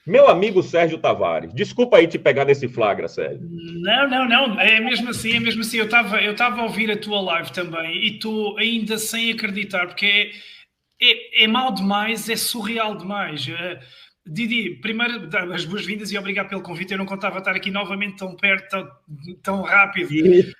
Meu amigo Sérgio Tavares, desculpa aí te pegar nesse flagra, Sérgio. Não. É mesmo assim, é mesmo assim. Eu estava a ouvir a tua live também e estou ainda sem acreditar, porque é mau demais, é surreal demais. Didi, primeiro, as boas-vindas e obrigado pelo convite. Eu não contava estar aqui novamente tão perto, tão rápido. E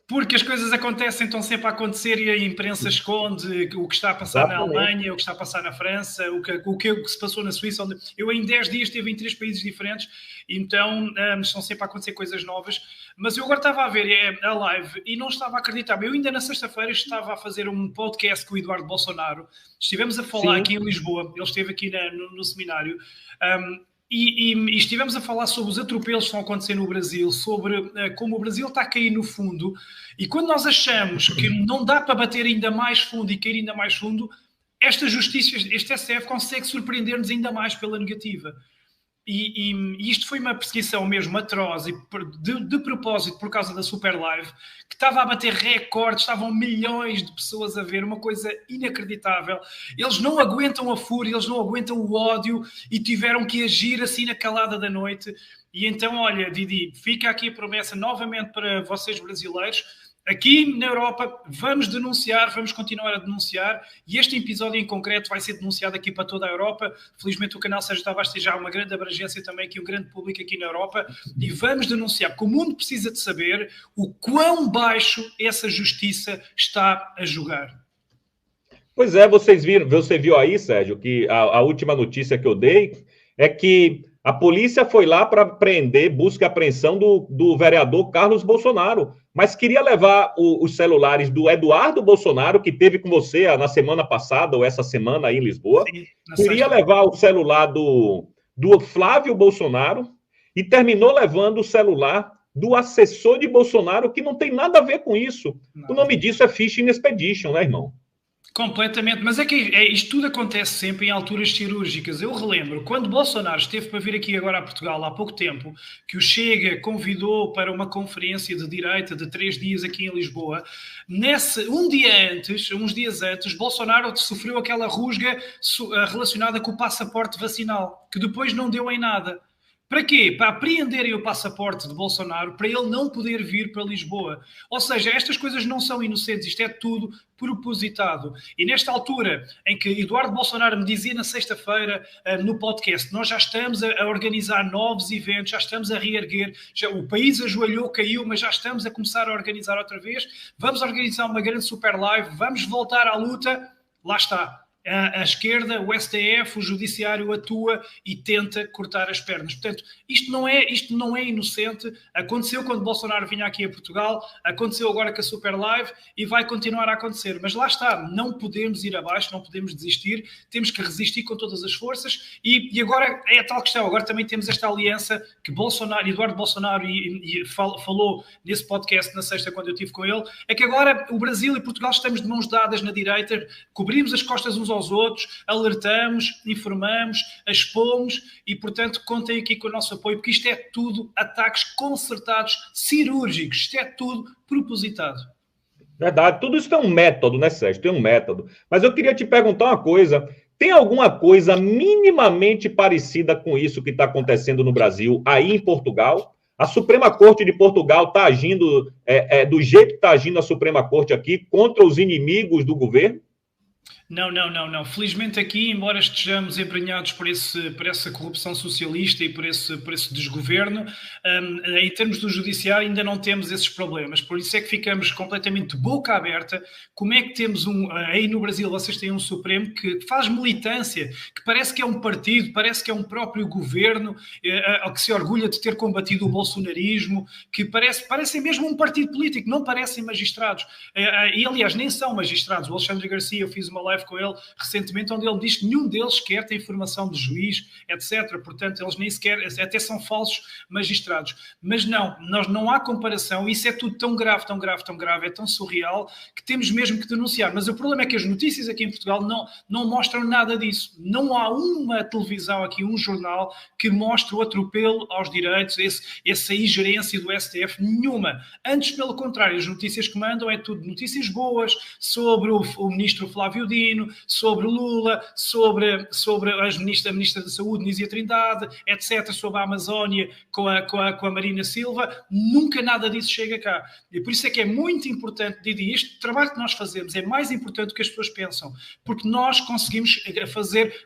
Porque as coisas acontecem, estão sempre a acontecer e a imprensa esconde o que está a passar na exatamente. Alemanha, o que está a passar na França, o que se passou na Suíça. Onde eu em 10 dias estive em 3 países diferentes, então estão sempre a acontecer coisas novas. Mas eu agora estava a ver a live e não estava a acreditar. Eu ainda na sexta-feira estava a fazer um podcast com o Eduardo Bolsonaro. Estivemos a falar aqui Sim. em Lisboa, ele esteve aqui no seminário. E estivemos a falar sobre os atropelos que estão a acontecer no Brasil, sobre como o Brasil está a cair no fundo, e quando nós achamos que não dá para bater ainda mais fundo e cair ainda mais fundo, esta justiça, este STF consegue surpreender-nos ainda mais pela negativa. E isto foi uma perseguição mesmo atroz e de propósito por causa da Super Live, que estava a bater recordes, estavam milhões de pessoas a ver, uma coisa inacreditável. Eles não aguentam a fúria, eles não aguentam o ódio e tiveram que agir assim na calada da noite. E então, olha, Didi, fica aqui a promessa novamente para vocês brasileiros. Aqui na Europa vamos denunciar, vamos continuar a denunciar, e este episódio em concreto vai ser denunciado aqui para toda a Europa. Felizmente o canal Sérgio Tavares tem já uma grande abrangência também, aqui um grande público aqui na Europa, e vamos denunciar, porque o mundo precisa de saber o quão baixo essa justiça está a jogar. Pois é, você viu aí, Sérgio, que a última notícia que eu dei é que a polícia foi lá para prender, busca e apreensão do vereador Carlos Bolsonaro, mas queria levar os celulares do Eduardo Bolsonaro, que teve com você na semana passada ou essa semana aí em Lisboa, Sim, na queria sexta. levar o celular do Flávio Bolsonaro e terminou levando o celular do assessor de Bolsonaro, que não tem nada a ver com isso. O Nada. nome disso é Phishing Expedition, né, irmão? Completamente, mas é que isto tudo acontece sempre em alturas cirúrgicas. Eu relembro, quando Bolsonaro esteve para vir aqui agora a Portugal há pouco tempo, que o Chega convidou para uma conferência de direita de 3 dias aqui em Lisboa, uns dias antes, Bolsonaro sofreu aquela rusga relacionada com o passaporte vacinal, que depois não deu em nada. Para quê? Para apreenderem o passaporte de Bolsonaro, para ele não poder vir para Lisboa. Ou seja, estas coisas não são inocentes, isto é tudo propositado. E nesta altura em que Eduardo Bolsonaro me dizia na sexta-feira no podcast, nós já estamos a organizar novos eventos, já estamos a reerguer, o país ajoelhou, caiu, mas já estamos a começar a organizar outra vez, vamos organizar uma grande super live, vamos voltar à luta, lá está. A esquerda, o STF, o judiciário atua e tenta cortar as pernas. Portanto, isto não é inocente. Aconteceu quando Bolsonaro vinha aqui a Portugal, aconteceu agora com a Super Live e vai continuar a acontecer. Mas lá está, não podemos ir abaixo, não podemos desistir, temos que resistir com todas as forças e agora é a tal questão. Agora também temos esta aliança que Eduardo Bolsonaro falou nesse podcast na sexta quando eu estive com ele, é que agora o Brasil e Portugal estamos de mãos dadas na direita, cobrimos as costas uns aos outros, alertamos, informamos, expomos e, portanto, contem aqui com o nosso apoio, porque isto é tudo ataques concertados, cirúrgicos, isto é tudo propositado. Verdade, tudo isso tem um método, né, Sérgio? Tem um método. Mas eu queria te perguntar uma coisa: tem alguma coisa minimamente parecida com isso que está acontecendo no Brasil, aí em Portugal? A Suprema Corte de Portugal está agindo do jeito que está agindo a Suprema Corte aqui, contra os inimigos do governo? Não. Felizmente aqui, embora estejamos embrenhados por essa corrupção socialista e por esse desgoverno, em termos do judiciário ainda não temos esses problemas. Por isso é que ficamos completamente de boca aberta. Como é que temos aí no Brasil vocês têm um Supremo que faz militância, que parece que é um partido, parece que é um próprio governo, que se orgulha de ter combatido o bolsonarismo, que parecem mesmo um partido político, não parecem magistrados. E aliás, nem são magistrados. O Alexandre Garcia, eu fiz uma live com ele recentemente, onde ele diz que nenhum deles quer ter formação de juiz, etc. Portanto, eles nem sequer, até são falsos magistrados. Mas não há comparação, isso é tudo tão grave, é tão surreal, que temos mesmo que denunciar. Mas o problema é que as notícias aqui em Portugal não mostram nada disso. Não há uma televisão aqui, um jornal, que mostre o atropelo aos direitos, essa ingerência do STF, nenhuma. Antes, pelo contrário, as notícias que mandam é tudo notícias boas sobre o ministro Flávio António Dino, sobre Lula, sobre a ministra da Saúde, Nízia Trindade, etc., sobre a Amazónia com a Marina Silva. Nunca nada disso chega cá. E por isso é que é muito importante, Didi, este trabalho que nós fazemos é mais importante do que as pessoas pensam, porque nós conseguimos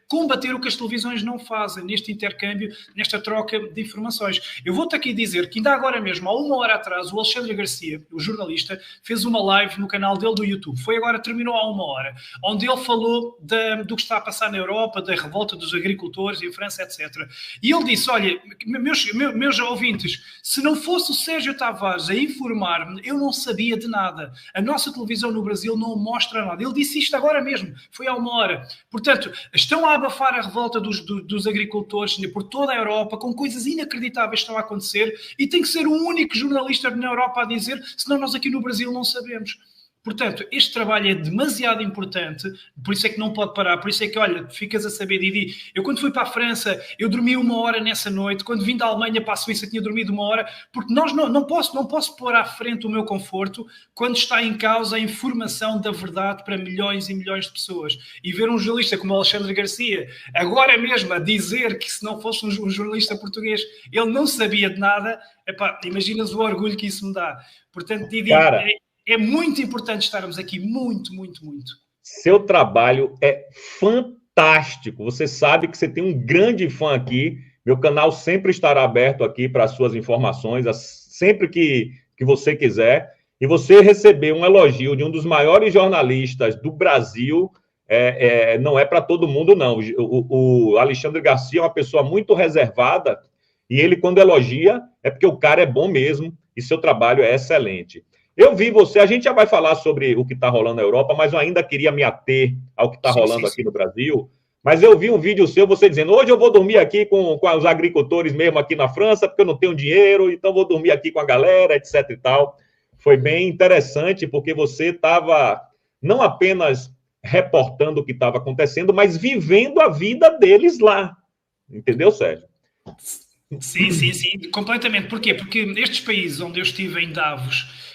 combater o que as televisões não fazem neste intercâmbio, nesta troca de informações. Eu vou-te aqui dizer que ainda agora mesmo, há 1 hora atrás, o Alexandre Garcia, o jornalista, fez uma live no canal dele do YouTube. Foi agora, terminou há 1 hora, onde ele falou do que está a passar na Europa, da revolta dos agricultores em França, etc. E ele disse, olha, meus ouvintes, se não fosse o Sérgio Tavares a informar-me, eu não sabia de nada. A nossa televisão no Brasil não mostra nada. Ele disse isto agora mesmo, foi há 1 hora. Portanto, estão a abafar a revolta dos agricultores por toda a Europa, com coisas inacreditáveis que estão a acontecer, e tem que ser o único jornalista na Europa a dizer, senão nós aqui no Brasil não sabemos. Portanto, este trabalho é demasiado importante, por isso é que não pode parar, por isso é que, olha, ficas a saber, Didi, eu quando fui para a França, eu dormi 1 hora nessa noite, quando vim da Alemanha para a Suíça tinha dormido 1 hora, porque não posso pôr à frente o meu conforto quando está em causa a informação da verdade para milhões e milhões de pessoas. E ver um jornalista como o Alexandre Garcia, agora mesmo a dizer que se não fosse um jornalista português, ele não sabia de nada, epá, imaginas o orgulho que isso me dá. Portanto, Didi... Cara, é muito importante estarmos aqui, muito, muito, muito. Seu trabalho é fantástico. Você sabe que você tem um grande fã aqui. Meu canal sempre estará aberto aqui para as suas informações, sempre que você quiser. E você receber um elogio de um dos maiores jornalistas do Brasil, não é para todo mundo, não. O Alexandre Garcia é uma pessoa muito reservada, e ele, quando elogia, é porque o cara é bom mesmo, e seu trabalho é excelente. Eu vi você, a gente já vai falar sobre o que está rolando na Europa, mas eu ainda queria me ater ao que está rolando aqui no Brasil. Mas eu vi um vídeo seu, você dizendo, hoje eu vou dormir aqui com os agricultores mesmo aqui na França, porque eu não tenho dinheiro, então vou dormir aqui com a galera, etc e tal. Foi bem interessante, porque você estava não apenas reportando o que estava acontecendo, mas vivendo a vida deles lá. Entendeu, Sérgio? Sim, completamente. Porquê? Porque estes países onde eu estive em Davos,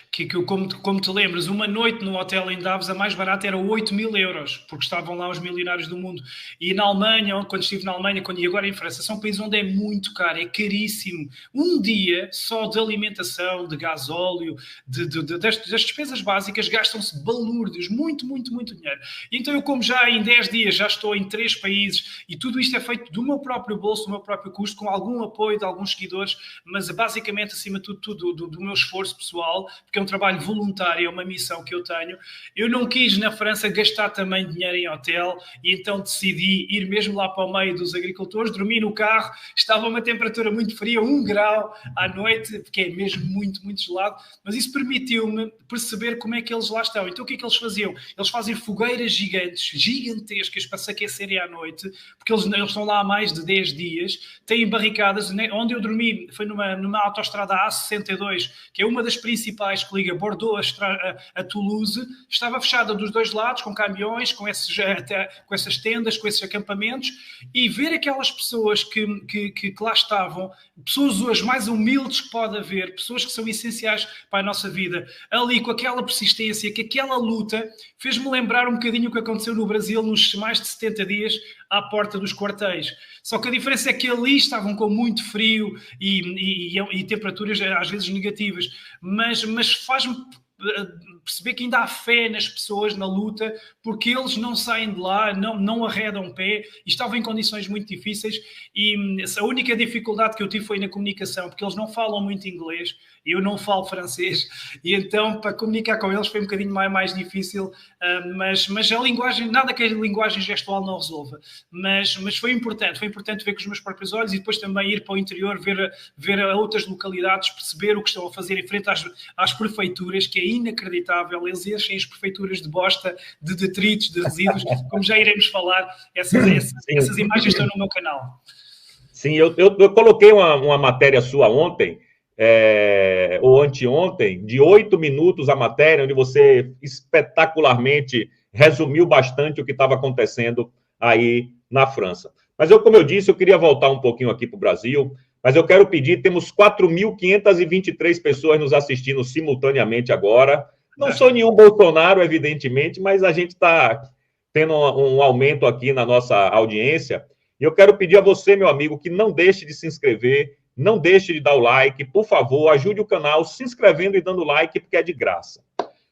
como te lembras, uma noite no hotel em Davos, a mais barata era 8.000 euros, porque estavam lá os milionários do mundo. E na Alemanha, quando estive na Alemanha, e agora em França, são países onde é muito caro, é caríssimo. Um dia só de alimentação, de gasóleo, das despesas básicas, gastam-se balúrdios, muito, muito, muito dinheiro. Então eu, como já em 10 dias já estou em 3 países, e tudo isto é feito do meu próprio bolso, do meu próprio custo, com algum apoio de alguns seguidores, mas basicamente, acima de tudo, do meu esforço pessoal, porque é um trabalho voluntário, é uma missão que eu tenho. Eu não quis na França gastar também dinheiro em hotel, e então decidi ir mesmo lá para o meio dos agricultores, dormi no carro, estava uma temperatura muito fria, 1 grau à noite, porque é mesmo muito, muito gelado, mas isso permitiu-me perceber como é que eles lá estão. Então o que é que eles faziam? Eles fazem fogueiras gigantescas para se aquecerem à noite, porque eles estão lá há mais de 10 dias, têm barricadas, onde eu dormi foi numa autoestrada A62, que é uma das principais que liga Bordeaux a Toulouse, estava fechada dos 2 lados, com caminhões, com essas tendas, com esses acampamentos, e ver aquelas pessoas que lá estavam, pessoas hoje mais humildes que pode haver, pessoas que são essenciais para a nossa vida, ali com aquela persistência, que aquela luta, fez-me lembrar um bocadinho o que aconteceu no Brasil nos mais de 70 dias à porta dos quartéis. Só que a diferença é que ali estavam com muito frio e temperaturas às vezes negativas, mas faz-me perceber que ainda há fé nas pessoas, na luta, porque eles não saem de lá, não arredam pé, e estavam em condições muito difíceis, e a única dificuldade que eu tive foi na comunicação, porque eles não falam muito inglês, eu não falo francês, e então para comunicar com eles foi um bocadinho mais difícil, mas a linguagem, nada que a linguagem gestual não resolva, mas foi importante ver com os meus próprios olhos, e depois também ir para o interior, ver outras localidades, perceber o que estão a fazer em frente às prefeituras, que é inacreditável, eles enchem as prefeituras de bosta, de detritos, de resíduos, como já iremos falar, essas imagens estão no meu canal. Sim, eu coloquei uma matéria sua ontem, ou anteontem, de 8 minutos a matéria, onde você espetacularmente resumiu bastante o que estava acontecendo aí na França. Mas como eu disse, eu queria voltar um pouquinho aqui para o Brasil, mas eu quero pedir, temos 4.523 pessoas nos assistindo simultaneamente agora. Não sou nenhum Bolsonaro, evidentemente, mas a gente está tendo um aumento aqui na nossa audiência. E eu quero pedir a você, meu amigo, que não deixe de se inscrever, não deixe de dar o like, por favor, ajude o canal se inscrevendo e dando like, porque é de graça.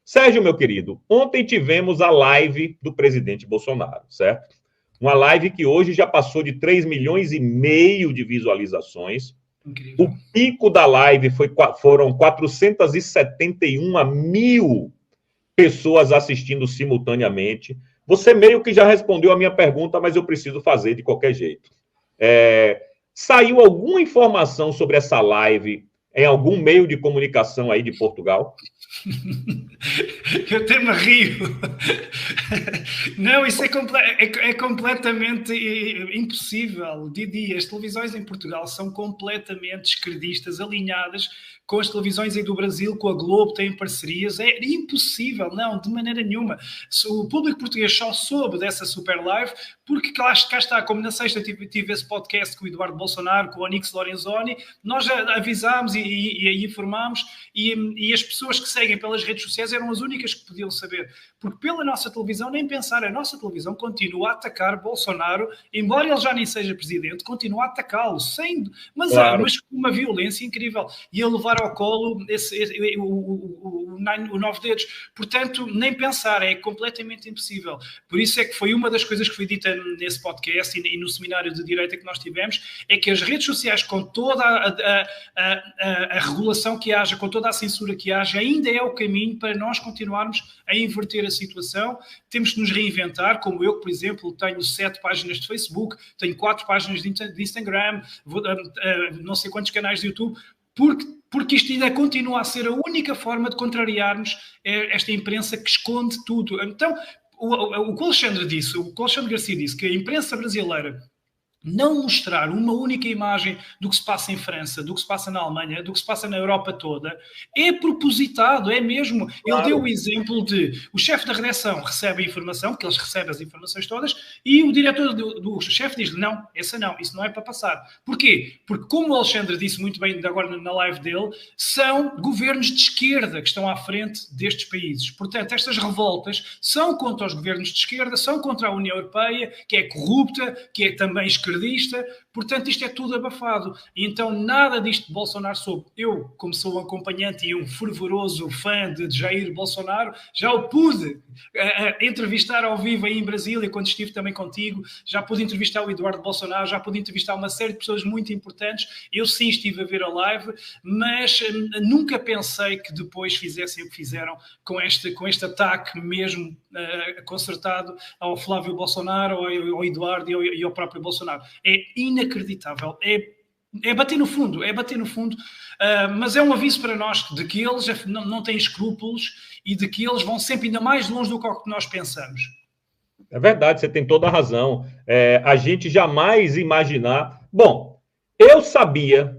Sérgio, meu querido, ontem tivemos a live do presidente Bolsonaro, certo? Uma live que hoje já passou de 3,5 milhões de visualizações. Incrível. O pico da live foram 471 mil pessoas assistindo simultaneamente. Você meio que já respondeu a minha pergunta, mas eu preciso fazer de qualquer jeito. Saiu alguma informação sobre essa live em algum meio de comunicação aí de Portugal? Eu até me rio. Não, isso é completamente impossível. Didi, as televisões em Portugal são completamente esquerdistas, alinhadas com as televisões aí do Brasil, com a Globo, têm parcerias. É impossível, não, de maneira nenhuma. O público português só soube dessa super live porque cá está, como na sexta tive esse podcast com o Eduardo Bolsonaro, com o Onyx Lorenzoni, nós avisámos e informámos, e as pessoas que seguem pelas redes sociais eram as únicas que podiam saber, porque pela nossa televisão, nem pensar, a nossa televisão continua a atacar Bolsonaro, embora ele já nem seja presidente, continua a atacá-lo, mas com uma violência incrível, e a levar ao colo o 9 dedos. Portanto, nem pensar, é completamente impossível. Por isso é que foi uma das coisas que foi dita nesse podcast e no seminário de direita que nós tivemos, é que as redes sociais, com toda a regulação que haja, com toda a censura que haja, ainda é o caminho para nós continuarmos a inverter a situação. Temos que nos reinventar, como eu, por exemplo, tenho 7 páginas de Facebook, tenho 4 páginas de Instagram, não sei quantos canais de YouTube, porque isto ainda continua a ser a única forma de contrariarmos esta imprensa que esconde tudo. Então, o que o Alexandre Garcia disse, que a imprensa brasileira não mostrar uma única imagem do que se passa em França, do que se passa na Alemanha, do que se passa na Europa toda, é propositado, é mesmo. Claro. Ele deu o exemplo de o chefe da redação recebe a informação, porque eles recebem as informações todas, e o diretor do chefe diz-lhe, não, isso não é para passar. Porquê? Porque, como o Alexandre disse muito bem agora na live dele, são governos de esquerda que estão à frente destes países. Portanto, estas revoltas são contra os governos de esquerda, são contra a União Europeia, que é corrupta, que é também esquerdista. Portanto, isto é tudo abafado. E então, nada disto de Bolsonaro soube. Eu, como sou um acompanhante e um fervoroso fã de Jair Bolsonaro, já o pude entrevistar ao vivo aí em Brasília, quando estive também contigo, já pude entrevistar o Eduardo Bolsonaro, já pude entrevistar uma série de pessoas muito importantes. Eu sim estive a ver a live, mas nunca pensei que depois fizessem o que fizeram com este ataque mesmo concertado ao Flávio Bolsonaro, ao Eduardo e ao próprio Bolsonaro. É inacreditável, é bater no fundo, mas é um aviso para nós de que eles não têm escrúpulos e de que eles vão sempre ainda mais longe do que nós pensamos. É verdade, você tem toda a razão. A gente jamais imaginar... Bom, eu sabia,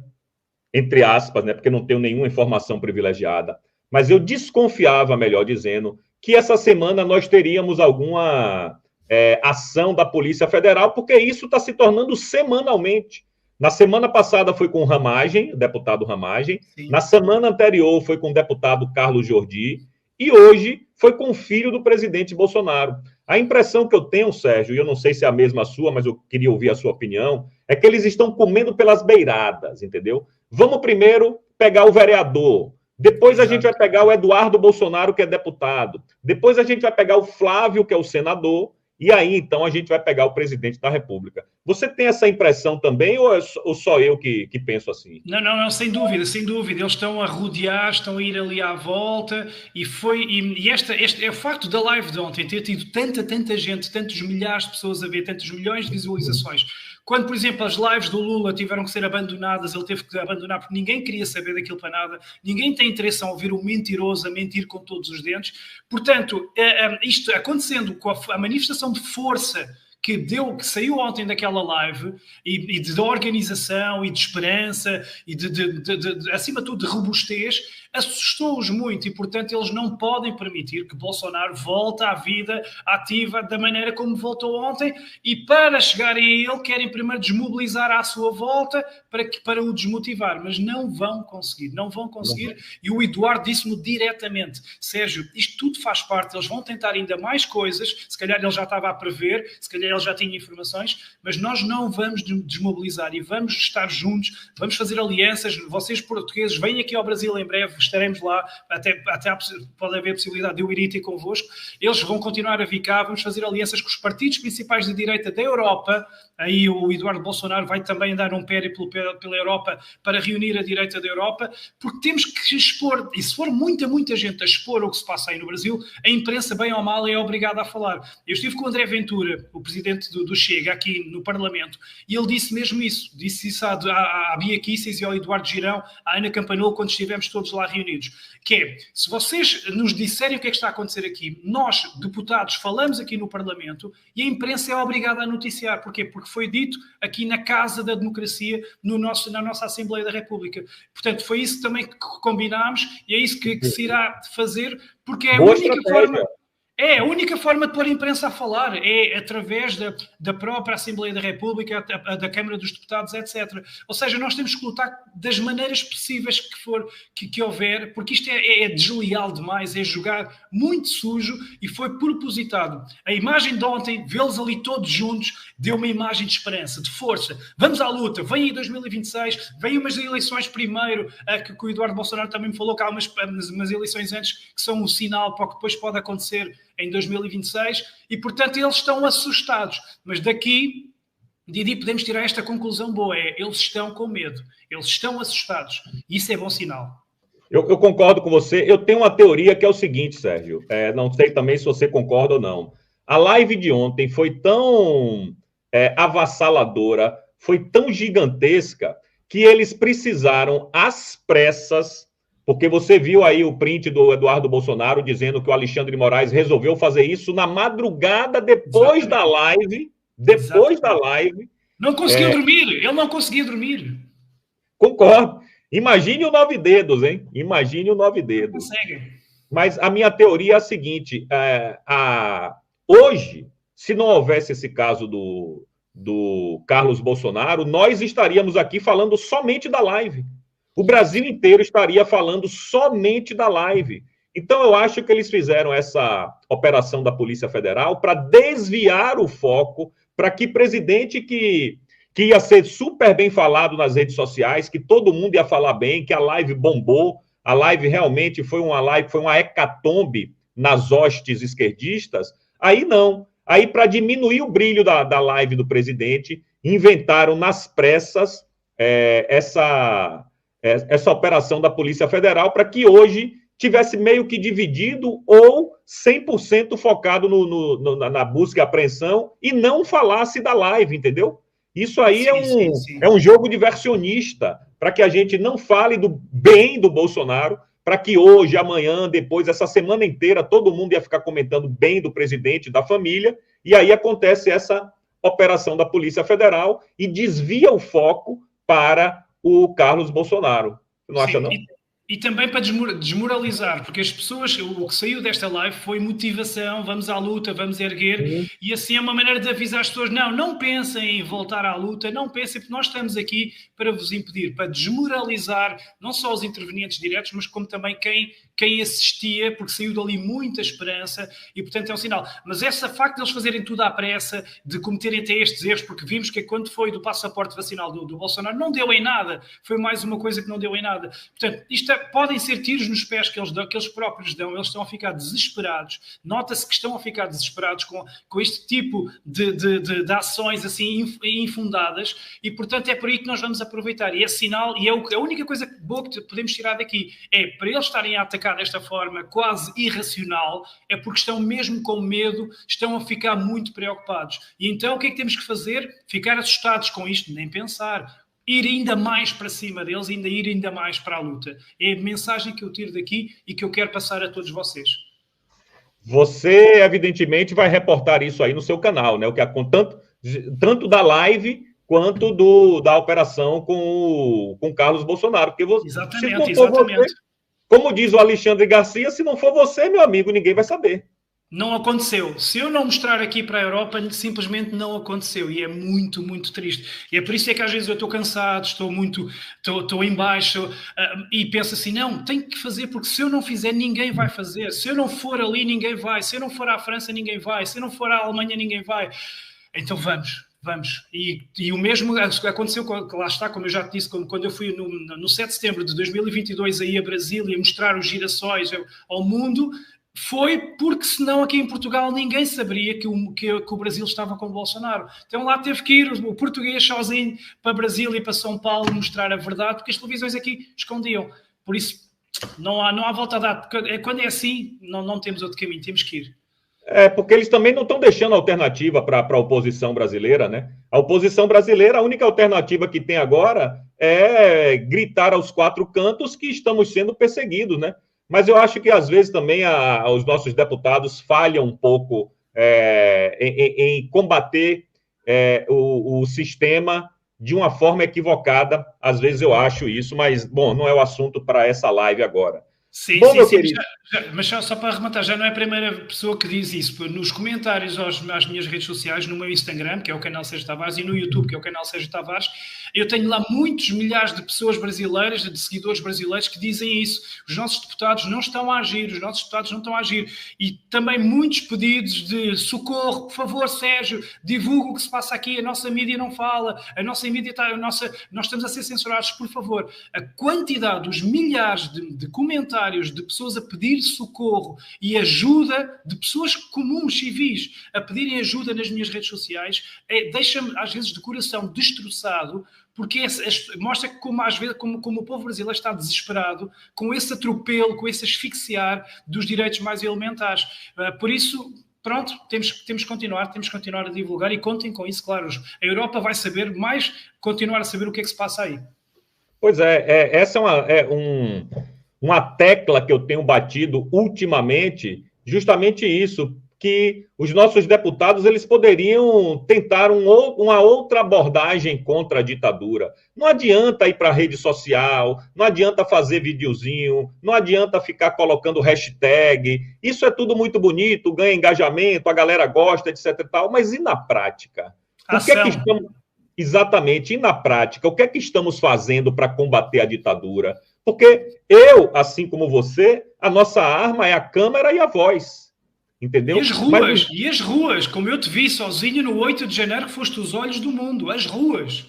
entre aspas, né, porque não tenho nenhuma informação privilegiada, mas eu desconfiava, melhor dizendo, que essa semana nós teríamos alguma... ação da Polícia Federal, porque isso está se tornando semanalmente. Na semana passada foi com o Ramagem, o deputado Ramagem. Sim. Na semana anterior foi com o deputado Carlos Jordi. E hoje foi com o filho do presidente Bolsonaro. A impressão que eu tenho, Sérgio, e eu não sei se é a mesma sua, mas eu queria ouvir a sua opinião, é que eles estão comendo pelas beiradas, entendeu? Vamos primeiro pegar o vereador. Depois a gente vai pegar o Eduardo Bolsonaro, que é deputado. Depois a gente vai pegar o Flávio, que é o senador. E aí, então, a gente vai pegar o presidente da República. Você tem essa impressão também, ou só eu que penso assim? Não, sem dúvida. Eles estão a rodear, estão a ir ali à volta, este é o facto da live de ontem ter tido tanta gente, tantos milhares de pessoas a ver, tantos milhões de visualizações. Quando, por exemplo, as lives do Lula tiveram que ser abandonadas, ele teve que abandonar porque ninguém queria saber daquilo para nada, ninguém tem interesse em ouvir um mentiroso a mentir com todos os dentes. Portanto, isto acontecendo com a manifestação de força que saiu ontem daquela live e de organização e de esperança e acima de tudo, de robustez, assustou-os muito e, portanto, eles não podem permitir que Bolsonaro volte à vida ativa da maneira como voltou ontem e, para chegarem a ele, querem primeiro desmobilizar à sua volta para o desmotivar, mas não vão conseguir, não vão conseguir. E o Eduardo disse-me diretamente: Sérgio, isto tudo faz parte, eles vão tentar ainda mais coisas, se calhar ele já estava a prever, se calhar ele já tinha informações, mas nós não vamos desmobilizar e vamos estar juntos, vamos fazer alianças. Vocês portugueses, venham aqui ao Brasil em breve, estaremos lá, até pode haver a possibilidade de eu ir ter convosco. Eles vão continuar a vir cá, vamos fazer alianças com os partidos principais de direita da Europa. Aí o Eduardo Bolsonaro vai também dar um périplo pela Europa para reunir a direita da Europa, porque temos que expor, e se for muita gente a expor o que se passa aí no Brasil, a imprensa, bem ou mal, é obrigada a falar. Eu estive com o André Ventura, o presidente do Chega, aqui no Parlamento, e ele disse mesmo isso. Disse isso à Bia Kicis e ao Eduardo Girão, à Ana Campanolo, quando estivemos todos lá reunidos. Que é, se vocês nos disserem o que é que está a acontecer aqui, nós, deputados, falamos aqui no Parlamento e a imprensa é obrigada a noticiar. Porquê? Porque foi dito aqui na Casa da Democracia, na nossa Assembleia da República. Portanto, foi isso também que combinámos e é isso que se irá fazer, porque é a única forma... É, a única forma de pôr a imprensa a falar é através da própria Assembleia da República, da Câmara dos Deputados, etc. Ou seja, nós temos que lutar das maneiras possíveis que houver, porque isto é desleal demais, é jogar muito sujo e foi propositado. A imagem de ontem, vê-los ali todos juntos, deu uma imagem de esperança, de força. Vamos à luta, vem aí 2026, vem umas eleições primeiro, que o Eduardo Bolsonaro também me falou que há umas eleições antes que são um sinal para o que depois pode acontecer em 2026, e portanto eles estão assustados. Mas daqui, Didi, podemos tirar esta conclusão boa, eles estão com medo, eles estão assustados, e isso é bom sinal. Eu concordo com você. Eu tenho uma teoria que é o seguinte, Sérgio, não sei também se você concorda ou não. A live de ontem foi tão avassaladora, foi tão gigantesca, que eles precisaram, às pressas, porque você viu aí o print do Eduardo Bolsonaro dizendo que o Alexandre de Moraes resolveu fazer isso na madrugada, depois da live. Depois da live. Não conseguiu dormir. Ele não conseguia dormir. Concordo. Imagine o 9 dedos, hein? Imagine o 9 dedos. Não consegue. Mas a minha teoria é a seguinte. Hoje, se não houvesse esse caso do Carlos Bolsonaro, nós estaríamos aqui falando somente da live. O Brasil inteiro estaria falando somente da live. Então, eu acho que eles fizeram essa operação da Polícia Federal para desviar o foco para que presidente que ia ser super bem falado nas redes sociais, que todo mundo ia falar bem, que a live bombou, a live realmente foi uma hecatombe nas hostes esquerdistas, aí não. Aí, para diminuir o brilho da live do presidente, inventaram nas pressas essa operação da Polícia Federal para que hoje tivesse meio que dividido ou 100% focado na busca e apreensão e não falasse da live, entendeu? Isso aí sim. É um jogo diversionista para que a gente não fale do bem do Bolsonaro, para que hoje, amanhã, depois, essa semana inteira, todo mundo ia ficar comentando bem do presidente, da família, e aí acontece essa operação da Polícia Federal e desvia o foco para o Carlos Bolsonaro. Não acha, não? E também para desmoralizar, porque as pessoas, o que saiu desta live foi motivação, vamos à luta, vamos erguer, e assim é uma maneira de avisar as pessoas, não pensem em voltar à luta, não pensem, porque nós estamos aqui para vos impedir, para desmoralizar não só os intervenientes diretos, mas como também quem assistia, porque saiu dali muita esperança, e portanto é um sinal. Mas esse facto de eles fazerem tudo à pressa, de cometerem até estes erros, porque vimos que quando foi do passaporte vacinal do Bolsonaro, não deu em nada, foi mais uma coisa que não deu em nada. Portanto, isto podem ser tiros nos pés que eles próprios dão, eles estão a ficar desesperados, nota-se que estão a ficar desesperados com este tipo de ações assim infundadas, e portanto é por aí que nós vamos aproveitar, e é sinal, e a única coisa boa que podemos tirar daqui é, para eles estarem a atacar desta forma quase irracional, é porque estão mesmo com medo, estão a ficar muito preocupados, e então o que é que temos que fazer? Ficar assustados com isto? Nem pensar. Ir ainda mais para cima deles, ir ainda mais para a luta. É a mensagem que eu tiro daqui e que eu quero passar a todos vocês. Você, evidentemente, vai reportar isso aí no seu canal, né? O que tanto da live quanto da operação com o Carlos Bolsonaro. Porque exatamente. Como diz o Alexandre Garcia, se não for você, meu amigo, ninguém vai saber. Não aconteceu. Se eu não mostrar aqui para a Europa, simplesmente não aconteceu. E é muito, muito triste. E é por isso é que às vezes eu estou cansado, estou em baixo e penso assim, não, tenho que fazer, porque se eu não fizer, ninguém vai fazer. Se eu não for ali, ninguém vai. Se eu não for à França, ninguém vai. Se eu não for à Alemanha, ninguém vai. Então vamos. E o mesmo aconteceu, lá está, como eu já te disse, quando eu fui no 7 de setembro de 2022 aí a Brasília mostrar os girassóis ao mundo, foi porque senão aqui em Portugal ninguém saberia que o Brasil estava com o Bolsonaro. Então lá teve que ir o português sozinho para Brasília e para São Paulo mostrar a verdade, porque as televisões aqui escondiam. Por isso não há volta a dar. Quando é assim, não temos outro caminho, temos que ir. Porque eles também não estão deixando alternativa para a oposição brasileira, né? A oposição brasileira, a única alternativa que tem agora é gritar aos quatro cantos que estamos sendo perseguidos, né? Mas eu acho que, às vezes, também os nossos deputados falham um pouco em combater o sistema de uma forma equivocada. Às vezes eu acho isso, mas, bom, não é o assunto para essa live agora. Sim, bom, sim, mas só para arrematar, já não é a primeira pessoa que diz isso. Nos comentários às minhas redes sociais, no meu Instagram, que é o canal Sérgio Tavares, e no YouTube, que é o canal Sérgio Tavares, eu tenho lá muitos milhares de pessoas brasileiras, de seguidores brasileiros, que dizem isso. Os nossos deputados não estão a agir, os nossos deputados não estão a agir. E também muitos pedidos de socorro, por favor, Sérgio, divulga o que se passa aqui, a nossa mídia não fala, a nossa mídia está, nós estamos a ser censurados, por favor. A quantidade, os milhares de comentários de pessoas a pedir socorro e ajuda, de pessoas comuns, civis, a pedirem ajuda nas minhas redes sociais, deixa-me, às vezes, de coração destroçado, porque mostra que às vezes, como o povo brasileiro está desesperado com esse atropelo, com esse asfixiar dos direitos mais elementares. Por isso, pronto, temos que continuar a divulgar e contem com isso, claro. A Europa vai saber mais, continuar a saber o que é que se passa aí. Pois essa é uma tecla que eu tenho batido ultimamente, justamente isso, que os nossos deputados eles poderiam tentar uma outra abordagem contra a ditadura. Não adianta ir para a rede social, não adianta fazer videozinho, não adianta ficar colocando hashtag. Isso é tudo muito bonito, ganha engajamento, a galera gosta, etc. e tal, mas e na prática? O que é que estamos... Exatamente, e na prática, o que é que estamos fazendo para combater a ditadura? Porque eu, assim como você, a nossa arma é a câmera e a voz. Entendeu? E as ruas, como eu te vi sozinho no 8 de janeiro, que foste os olhos do mundo, as ruas.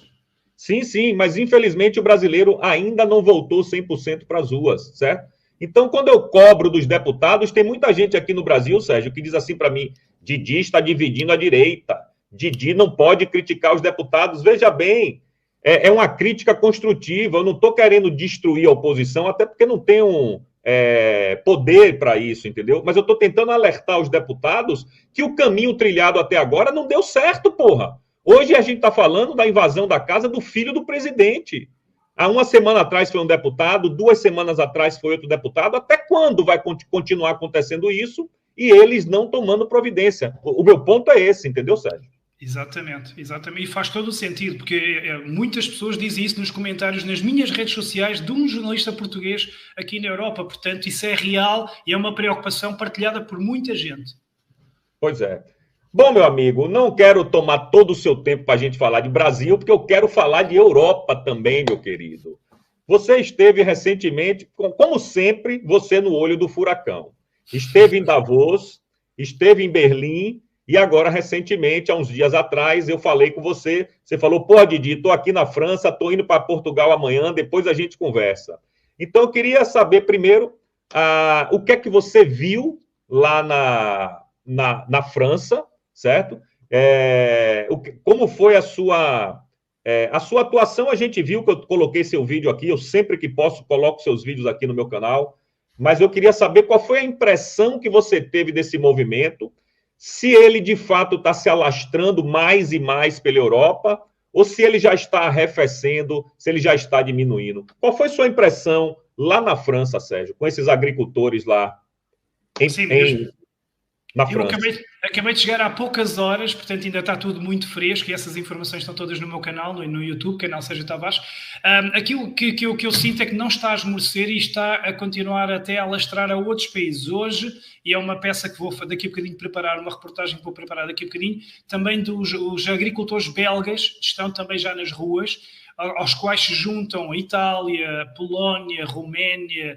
Sim, mas infelizmente o brasileiro ainda não voltou 100% para as ruas, certo? Então, quando eu cobro dos deputados, tem muita gente aqui no Brasil, Sérgio, que diz assim para mim, Didi está dividindo a direita, Didi não pode criticar os deputados. Veja bem, é uma crítica construtiva, eu não estou querendo destruir a oposição, até porque não tenho poder para isso, entendeu? Mas eu estou tentando alertar os deputados que o caminho trilhado até agora não deu certo, porra. Hoje a gente está falando da invasão da casa do filho do presidente. Há uma semana atrás foi um deputado, 2 semanas atrás foi outro deputado. Até quando vai continuar acontecendo isso e eles não tomando providência? O meu ponto é esse, entendeu, Sérgio? Exatamente. E faz todo o sentido, porque muitas pessoas dizem isso nos comentários nas minhas redes sociais de um jornalista português aqui na Europa. Portanto, isso é real e é uma preocupação partilhada por muita gente. Pois é. Bom, meu amigo, não quero tomar todo o seu tempo para a gente falar de Brasil, porque eu quero falar de Europa também, meu querido. Você esteve recentemente, como sempre, você no olho do furacão. Esteve em Davos, esteve em Berlim, e agora, recentemente, há uns dias atrás, eu falei com você, você falou, pô, Didi, estou aqui na França, estou indo para Portugal amanhã, depois a gente conversa. Então, eu queria saber primeiro o que é que você viu lá na França, certo? Como foi a sua atuação? A gente viu que eu coloquei seu vídeo aqui, eu sempre que posso coloco seus vídeos aqui no meu canal, mas eu queria saber qual foi a impressão que você teve desse movimento, se ele de fato está se alastrando mais e mais pela Europa, ou se ele já está arrefecendo, se ele já está diminuindo. Qual foi sua impressão lá na França, Sérgio, com esses agricultores lá na Eu França. acabei de chegar há poucas horas, portanto ainda está tudo muito fresco e essas informações estão todas no meu canal, no YouTube, canal Sérgio Tavares. Aquilo que eu sinto é que não está a esmorecer e está a continuar até a alastrar a outros países. Hoje, e é uma peça que vou daqui a bocadinho preparar, uma reportagem que vou preparar daqui a bocadinho, também os agricultores belgas estão também já nas ruas, aos quais se juntam a Itália, a Polónia, a Roménia,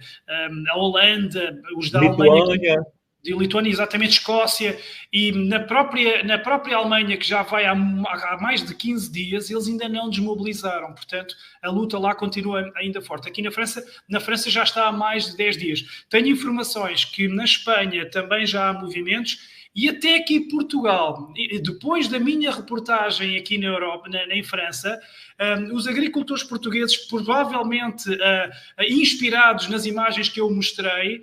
a Holanda, os da Alemanha, Lituânia. de Lituânia, exatamente, Escócia, e na própria Alemanha, que já vai há mais de 15 dias, eles ainda não desmobilizaram, portanto, a luta lá continua ainda forte. Aqui na França já está há mais de 10 dias. Tenho informações que na Espanha também já há movimentos, e até aqui em Portugal, depois da minha reportagem aqui na Europa, em França, os agricultores portugueses, provavelmente inspirados nas imagens que eu mostrei,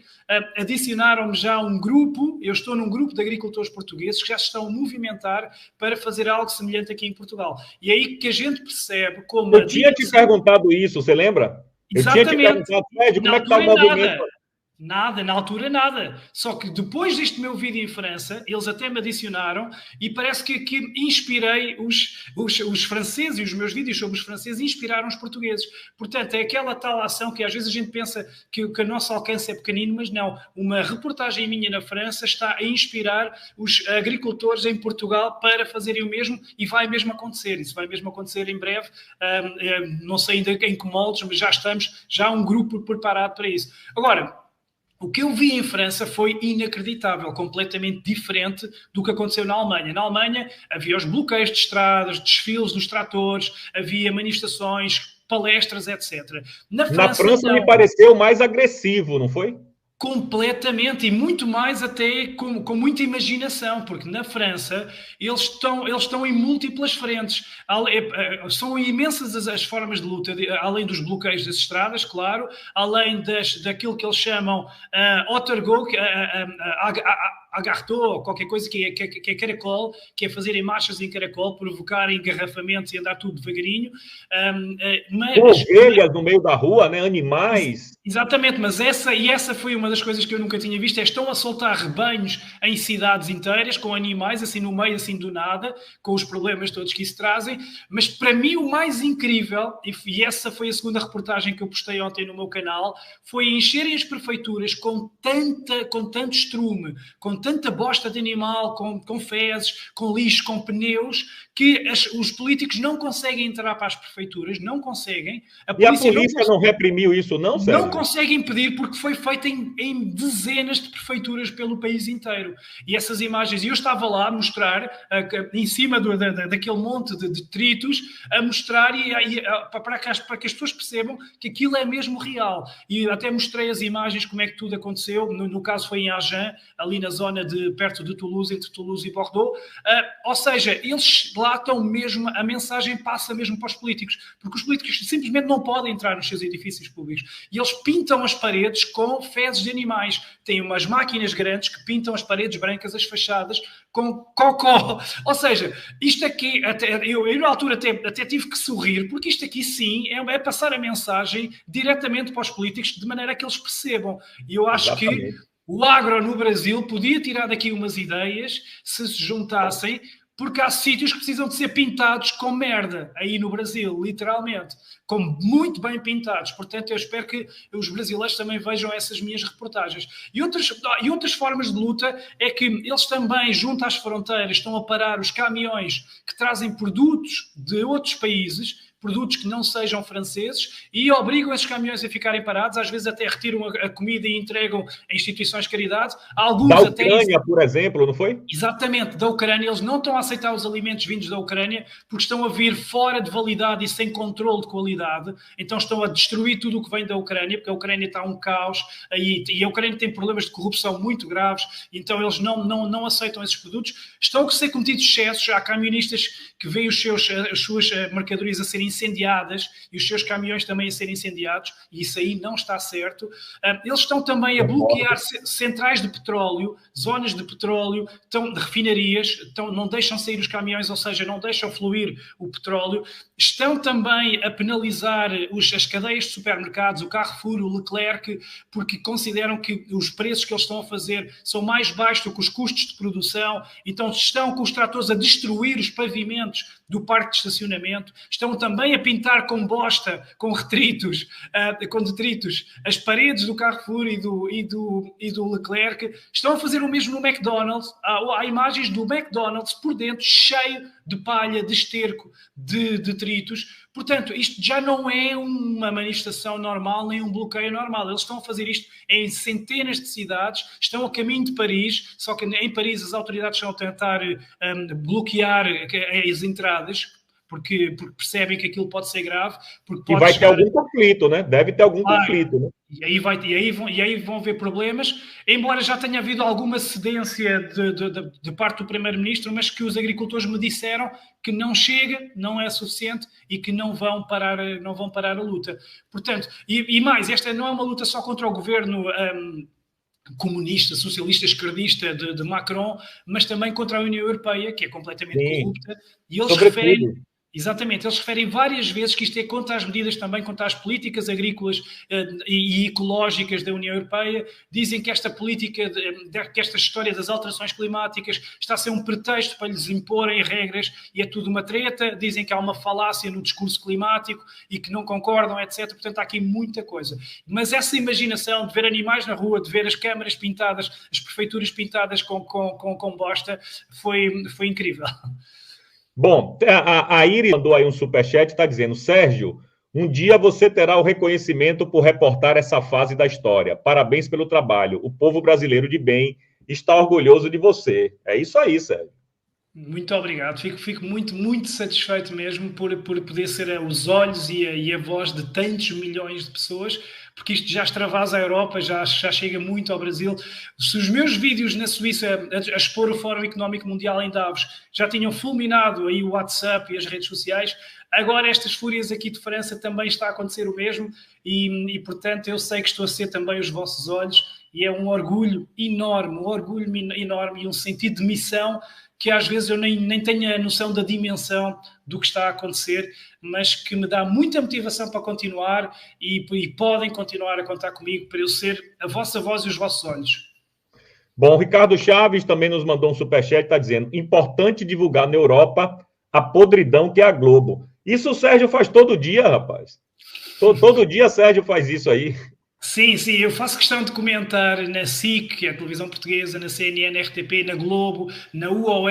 adicionaram-me já um grupo. Eu estou num grupo de agricultores portugueses que já se estão a movimentar para fazer algo semelhante aqui em Portugal. E é aí que a gente percebe como... Eu tinha te perguntado isso, você lembra? Eu tinha te Exatamente. perguntado, Fred, como é que está o Na altura, movimento? nada, na altura nada. Só que depois deste meu vídeo em França, eles até me adicionaram e parece que inspirei os franceses, e os meus vídeos sobre os franceses inspiraram os portugueses. Portanto, é aquela tal ação que às vezes a gente pensa que o nosso alcance é pequenino, mas não. Uma reportagem minha na França está a inspirar os agricultores em Portugal para fazerem o mesmo, e vai mesmo acontecer. Isso vai mesmo acontecer em breve. Não sei ainda em que moldes, mas já há um grupo preparado para isso. Agora, o que eu vi em França foi inacreditável, completamente diferente do que aconteceu na Alemanha. Na Alemanha havia os bloqueios de estradas, desfiles dos tratores, havia manifestações, palestras, etc. Na França me pareceu mais agressivo, não foi? Completamente, e muito mais até com muita imaginação, porque na França eles estão em múltiplas frentes. São imensas as formas de luta, além dos bloqueios das estradas, claro, além daquilo que eles chamam Ottergo, agartou, qualquer coisa que é caracol, que é fazerem marchas em caracol, provocar engarrafamentos e andar tudo devagarinho. Ovelhas no meio da rua, né? Animais. Exatamente, mas essa foi uma das coisas que eu nunca tinha visto, estão a soltar rebanhos em cidades inteiras, com animais, assim no meio, assim do nada, com os problemas todos que isso trazem, mas para mim o mais incrível, e essa foi a segunda reportagem que eu postei ontem no meu canal, foi encherem as prefeituras com tanto estrume, com tanta bosta de animal, com fezes, com lixo, com pneus, que os políticos não conseguem entrar para as prefeituras, não conseguem. A polícia não reprimiu isso, não, Sérgio? Não conseguem impedir, porque foi feito em dezenas de prefeituras pelo país inteiro. E essas imagens, e eu estava lá a mostrar, em cima daquele monte de detritos, a mostrar para que as pessoas percebam que aquilo é mesmo real. E até mostrei as imagens, como é que tudo aconteceu. No caso foi em Agen, ali na zona perto de Toulouse, entre Toulouse e Bordeaux. Ou seja, eles lá estão mesmo, a mensagem passa mesmo para os políticos, porque os políticos simplesmente não podem entrar nos seus edifícios públicos. E eles pintam as paredes com fezes de animais. Têm umas máquinas grandes que pintam as paredes brancas, as fachadas, com cocó. Ou seja, isto aqui, eu na altura até tive que sorrir, porque isto aqui sim é passar a mensagem diretamente para os políticos, de maneira que eles percebam. E eu acho que o agro no Brasil podia tirar daqui umas ideias, se juntassem, porque há sítios que precisam de ser pintados com merda, aí no Brasil, literalmente, com muito bem pintados. Portanto, eu espero que os brasileiros também vejam essas minhas reportagens. E outras formas de luta é que eles também, junto às fronteiras, estão a parar os caminhões que trazem produtos de outros países, produtos que não sejam franceses, e obrigam esses caminhões a ficarem parados, às vezes até retiram a comida e entregam a instituições de caridade. Alguns da Ucrânia, por exemplo, não foi? Exatamente, da Ucrânia. Eles não estão a aceitar os alimentos vindos da Ucrânia porque estão a vir fora de validade e sem controle de qualidade. Então estão a destruir tudo o que vem da Ucrânia, porque a Ucrânia está um caos e a Ucrânia tem problemas de corrupção muito graves, então eles não aceitam esses produtos. Estão a ser cometidos excessos. Há camionistas que veem as suas mercadorias a serem incendiadas e os seus caminhões também a serem incendiados, e isso aí não está certo. Eles estão também a bloquear centrais de petróleo, zonas de petróleo, de refinarias, não deixam sair os caminhões, ou seja, não deixam fluir o petróleo. Estão também a penalizar as cadeias de supermercados, o Carrefour, o Leclerc, porque consideram que os preços que eles estão a fazer são mais baixos do que os custos de produção, então estão com os tratores a destruir os pavimentos do parque de estacionamento, estão também a pintar com bosta, com detritos, as paredes do Carrefour e do Leclerc, estão a fazer o mesmo no McDonald's. Há imagens do McDonald's por dentro cheio de palha, de esterco, de detritos. Portanto, isto já não é uma manifestação normal, nem um bloqueio normal. Eles estão a fazer isto em centenas de cidades, estão a caminho de Paris, só que em Paris as autoridades estão a tentar bloquear as entradas, porque percebem que aquilo pode ser grave. E vai ter algum conflito, né? Deve ter algum conflito, né? E aí vão haver problemas, embora já tenha havido alguma cedência de parte do Primeiro-Ministro, mas que os agricultores me disseram que não chega, não é suficiente e que não vão parar a luta. Portanto, e mais, esta não é uma luta só contra o governo comunista, socialista, esquerdista de Macron, mas também contra a União Europeia, que é completamente corrupta, e eles referem... Exatamente, eles referem várias vezes que isto é contra as medidas também, contra as políticas agrícolas e ecológicas da União Europeia. Dizem que esta política, que esta história das alterações climáticas está a ser um pretexto para lhes imporem regras e é tudo uma treta. Dizem que há uma falácia no discurso climático e que não concordam, etc. Portanto, há aqui muita coisa. Mas essa imaginação de ver animais na rua, de ver as câmaras pintadas, as prefeituras pintadas com bosta, foi incrível. Bom, a Iris mandou aí um superchat, está dizendo: Sérgio, um dia você terá o reconhecimento por reportar essa fase da história. Parabéns pelo trabalho. O povo brasileiro de bem está orgulhoso de você. É isso aí, Sérgio. Muito obrigado. Fico muito, muito satisfeito mesmo por poder ser os olhos e a voz de tantos milhões de pessoas, porque isto já extravasa a Europa, já chega muito ao Brasil. Se os meus vídeos na Suíça a expor o Fórum Económico Mundial em Davos já tinham fulminado aí o WhatsApp e as redes sociais, agora estas fúrias aqui de França também está a acontecer o mesmo e portanto, eu sei que estou a ser também os vossos olhos e é um orgulho enorme e um sentido de missão que às vezes eu nem tenho a noção da dimensão do que está a acontecer, mas que me dá muita motivação para continuar e podem continuar a contar comigo para eu ser a vossa voz e os vossos olhos. Bom, o Ricardo Chaves também nos mandou um superchat, está dizendo: importante divulgar na Europa a podridão que é a Globo. Isso o Sérgio faz todo dia, rapaz. Todo dia Sérgio faz isso aí. Sim, eu faço questão de comentar na SIC, que é a televisão portuguesa, na CNN, RTP, na Globo, na UOL.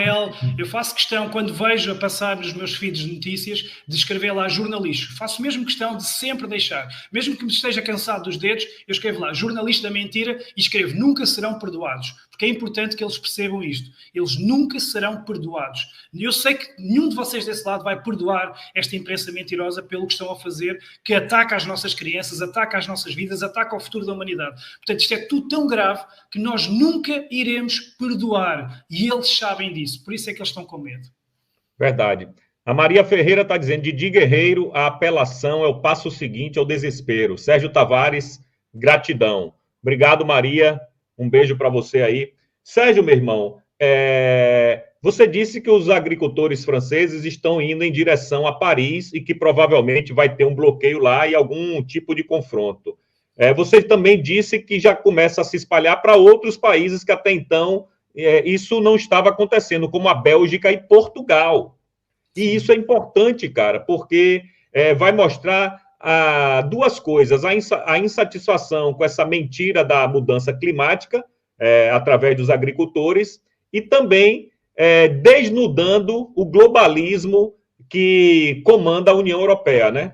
Eu faço questão, quando vejo a passar nos meus feeds de notícias, de escrever lá jornalista. Faço mesmo questão de sempre deixar. Mesmo que me esteja cansado dos dedos, eu escrevo lá jornalista da mentira e escrevo nunca serão perdoados. Porque é importante que eles percebam isto. Eles nunca serão perdoados. E eu sei que nenhum de vocês desse lado vai perdoar esta imprensa mentirosa pelo que estão a fazer, que ataca as nossas crianças, ataca as nossas vidas, ataca o futuro da humanidade. Portanto, isto é tudo tão grave que nós nunca iremos perdoar. E eles sabem disso. Por isso é que eles estão com medo. Verdade. A Maria Ferreira está dizendo: Didi Guerreiro, a apelação é o passo seguinte ao desespero. Sérgio Tavares, gratidão. Obrigado, Maria. Um beijo para você aí. Sérgio, meu irmão, você disse que os agricultores franceses estão indo em direção a Paris e que provavelmente vai ter um bloqueio lá e algum tipo de confronto. Você também disse que já começa a se espalhar para outros países que até então isso não estava acontecendo, como a Bélgica e Portugal. E isso é importante, cara, porque vai mostrar duas coisas: a insatisfação com essa mentira da mudança climática através dos agricultores e também desnudando o globalismo que comanda a União Europeia, né?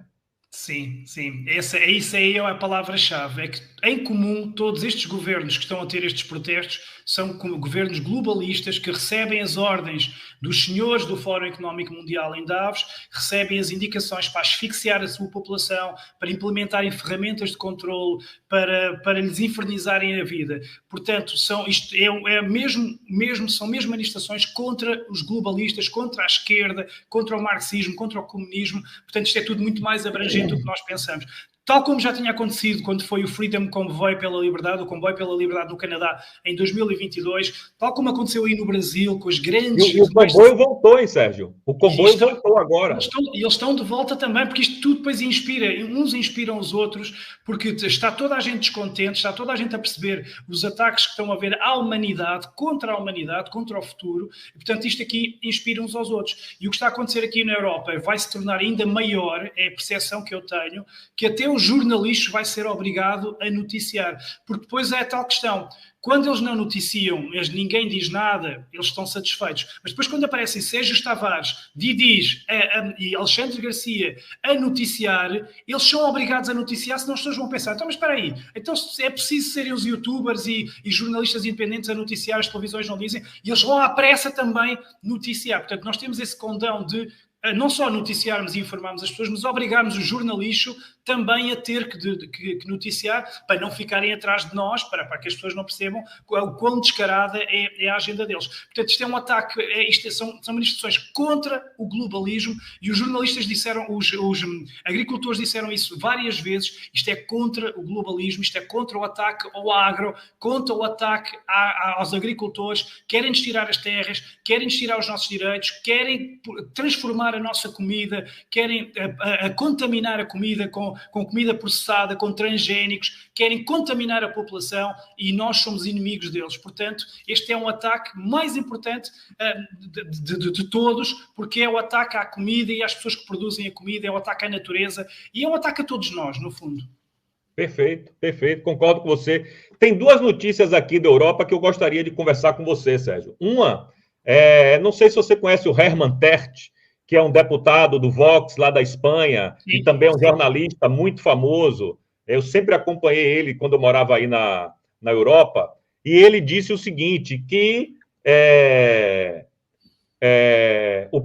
Sim, sim. Isso aí é a palavra-chave. É que, em comum, todos estes governos que estão a ter estes protestos são como governos globalistas que recebem as ordens dos senhores do Fórum Económico Mundial em Davos, recebem as indicações para asfixiar a sua população, para implementarem ferramentas de controle, para lhes infernizarem a vida. Portanto, são mesmo manifestações contra os globalistas, contra a esquerda, contra o marxismo, contra o comunismo. Portanto, isto é tudo muito mais abrangente do que nós pensamos. Tal como já tinha acontecido quando foi o Freedom Convoy pela Liberdade, o Comboio pela Liberdade no Canadá, em 2022, tal como aconteceu aí no Brasil, com os grandes... E o comboio voltou, hein, Sérgio? O comboio voltou agora. Eles estão de volta também, porque isto tudo depois inspira, uns inspiram os outros, porque está toda a gente descontente, está toda a gente a perceber os ataques que estão a haver à humanidade, contra o futuro, e portanto isto aqui inspira uns aos outros. E o que está a acontecer aqui na Europa vai se tornar ainda maior, é a percepção que eu tenho, que até o jornalista vai ser obrigado a noticiar, porque depois é a tal questão. Quando eles não noticiam, ninguém diz nada, eles estão satisfeitos. Mas depois, quando aparecem Sérgio Tavares, Didis e Alexandre Garcia a noticiar, eles são obrigados a noticiar, senão as pessoas vão pensar, então, mas espera aí, então é preciso serem os youtubers e jornalistas independentes a noticiar, as televisões não dizem, e eles vão à pressa também noticiar. Portanto, nós temos esse condão de não só noticiarmos e informarmos as pessoas, mas obrigarmos o jornalismo também a ter que noticiar para não ficarem atrás de nós, para que as pessoas não percebam o quão descarada é a agenda deles. Portanto, isto é um ataque, são manifestações contra o globalismo e os jornalistas disseram, os agricultores disseram isso várias vezes, isto é contra o globalismo, isto é contra o ataque ao agro, contra o ataque aos agricultores, querem-nos tirar as terras, querem-nos tirar os nossos direitos, querem transformar a nossa comida, querem contaminar a comida com comida processada, com transgénicos, querem contaminar a população e nós somos inimigos deles. Portanto, este é um ataque mais importante de todos, porque é o ataque à comida e às pessoas que produzem a comida, é o ataque à natureza e é um ataque a todos nós, no fundo. Perfeito, perfeito, concordo com você. Tem duas notícias aqui da Europa que eu gostaria de conversar com você, Sérgio. Uma, não sei se você conhece o Herman Tertsch, que é um deputado do Vox, lá da Espanha, sim, e também é um jornalista muito famoso. Eu sempre acompanhei ele quando eu morava aí na Europa, e ele disse o seguinte, que o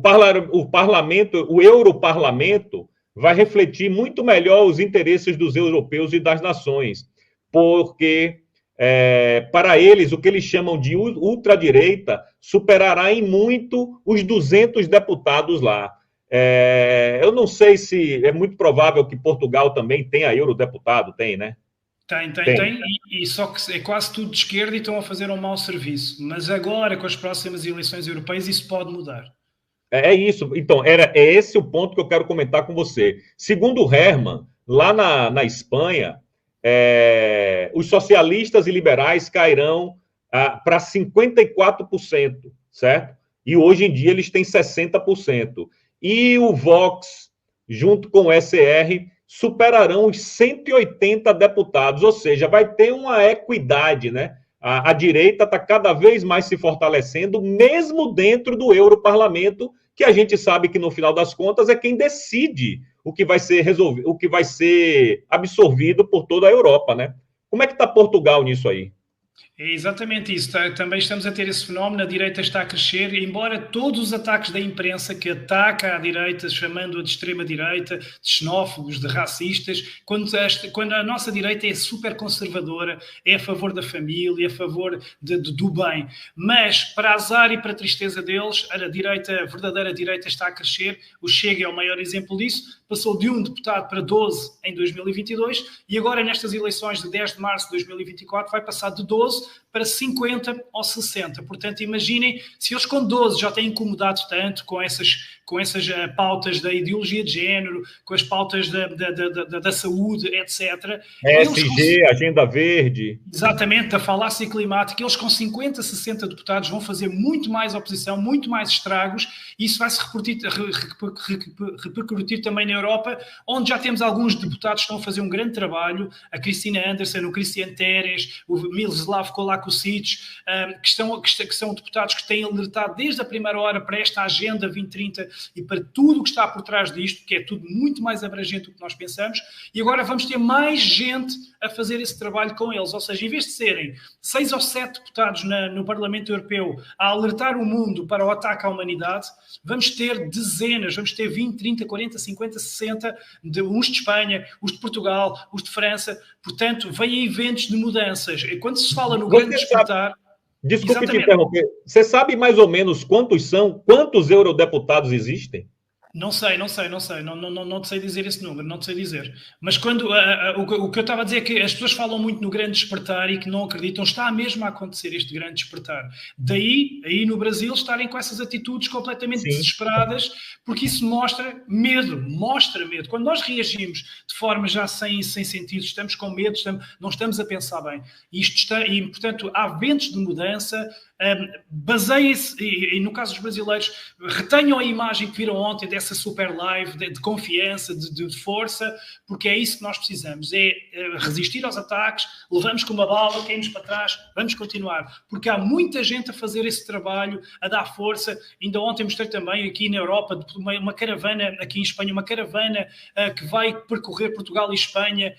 parlamento, o Europarlamento, vai refletir muito melhor os interesses dos europeus e das nações, porque... para eles, o que eles chamam de ultradireita superará em muito os 200 deputados lá. Eu não sei se é muito provável que Portugal também tenha eurodeputado, tem, né? Tem. E só que é quase tudo de esquerda e estão a fazer um mau serviço. Mas agora, com as próximas eleições europeias, isso pode mudar. É isso. Então, é esse o ponto que eu quero comentar com você. Segundo o Herman, lá na Espanha, os socialistas e liberais cairão para 54%, certo? E hoje em dia eles têm 60%. E o Vox, junto com o SR, superarão os 180 deputados, ou seja, vai ter uma equidade, né? A direita está cada vez mais se fortalecendo, mesmo dentro do Europarlamento, que a gente sabe que, no final das contas, é quem decide o que vai ser resolvido, o que vai ser absorvido por toda a Europa, né? Como é que está Portugal nisso aí? É exatamente isso. Também estamos a ter esse fenómeno, a direita está a crescer, embora todos os ataques da imprensa que ataca a direita, chamando-a de extrema-direita, de xenófobos, de racistas, quando a nossa direita é super conservadora, é a favor da família, é a favor do bem. Mas, para azar e para a tristeza deles, a verdadeira direita está a crescer. O Chega é o maior exemplo disso. Passou de 1 deputado para 12 em 2022 e agora, nestas eleições de 10 de março de 2024, vai passar de 12 para 50 ou 60. Portanto, imaginem, se eles com 12 já têm incomodado tanto com essas pautas da ideologia de género, com as pautas da saúde, etc. ESG, Agenda Verde. Exatamente, a falácia climática. Eles com 50, 60 deputados vão fazer muito mais oposição, muito mais estragos, e isso vai se repercutir também na Europa, onde já temos alguns deputados que estão a fazer um grande trabalho, a Cristina Anderson, o Cristian Teres, o Miroslav Kolakusic, que são deputados que têm alertado desde a primeira hora para esta Agenda 2030 e para tudo o que está por trás disto, que é tudo muito mais abrangente do que nós pensamos, e agora vamos ter mais gente a fazer esse trabalho com eles. Ou seja, em vez de serem 6 ou 7 deputados no Parlamento Europeu a alertar o mundo para o ataque à humanidade, vamos ter dezenas, vamos ter 20, 30, 40, 50, 60, uns de Espanha, os de Portugal, os de França. Portanto, vêm eventos de mudanças. E quando se fala no grande despertar... Desculpe te interromper. Você sabe mais ou menos quantos eurodeputados existem? Não sei, não te sei dizer esse número, não te sei dizer. Mas quando o que eu estava a dizer é que as pessoas falam muito no grande despertar e que não acreditam, está mesmo a acontecer este grande despertar. Daí, aí no Brasil, estarem com essas atitudes completamente desesperadas, porque isso mostra medo. Quando nós reagimos de forma já sem sentido, estamos com medo, não estamos a pensar bem. E, portanto, há ventos de mudança. Baseiem-se, e no caso dos brasileiros, retenham a imagem que viram ontem dessa super live de confiança, de força, porque é isso que nós precisamos, é resistir aos ataques, levamos com uma bala, caímos para trás, vamos continuar, porque há muita gente a fazer esse trabalho, a dar força. Ainda ontem mostrei também aqui na Europa uma caravana, aqui em Espanha, uma caravana que vai percorrer Portugal e Espanha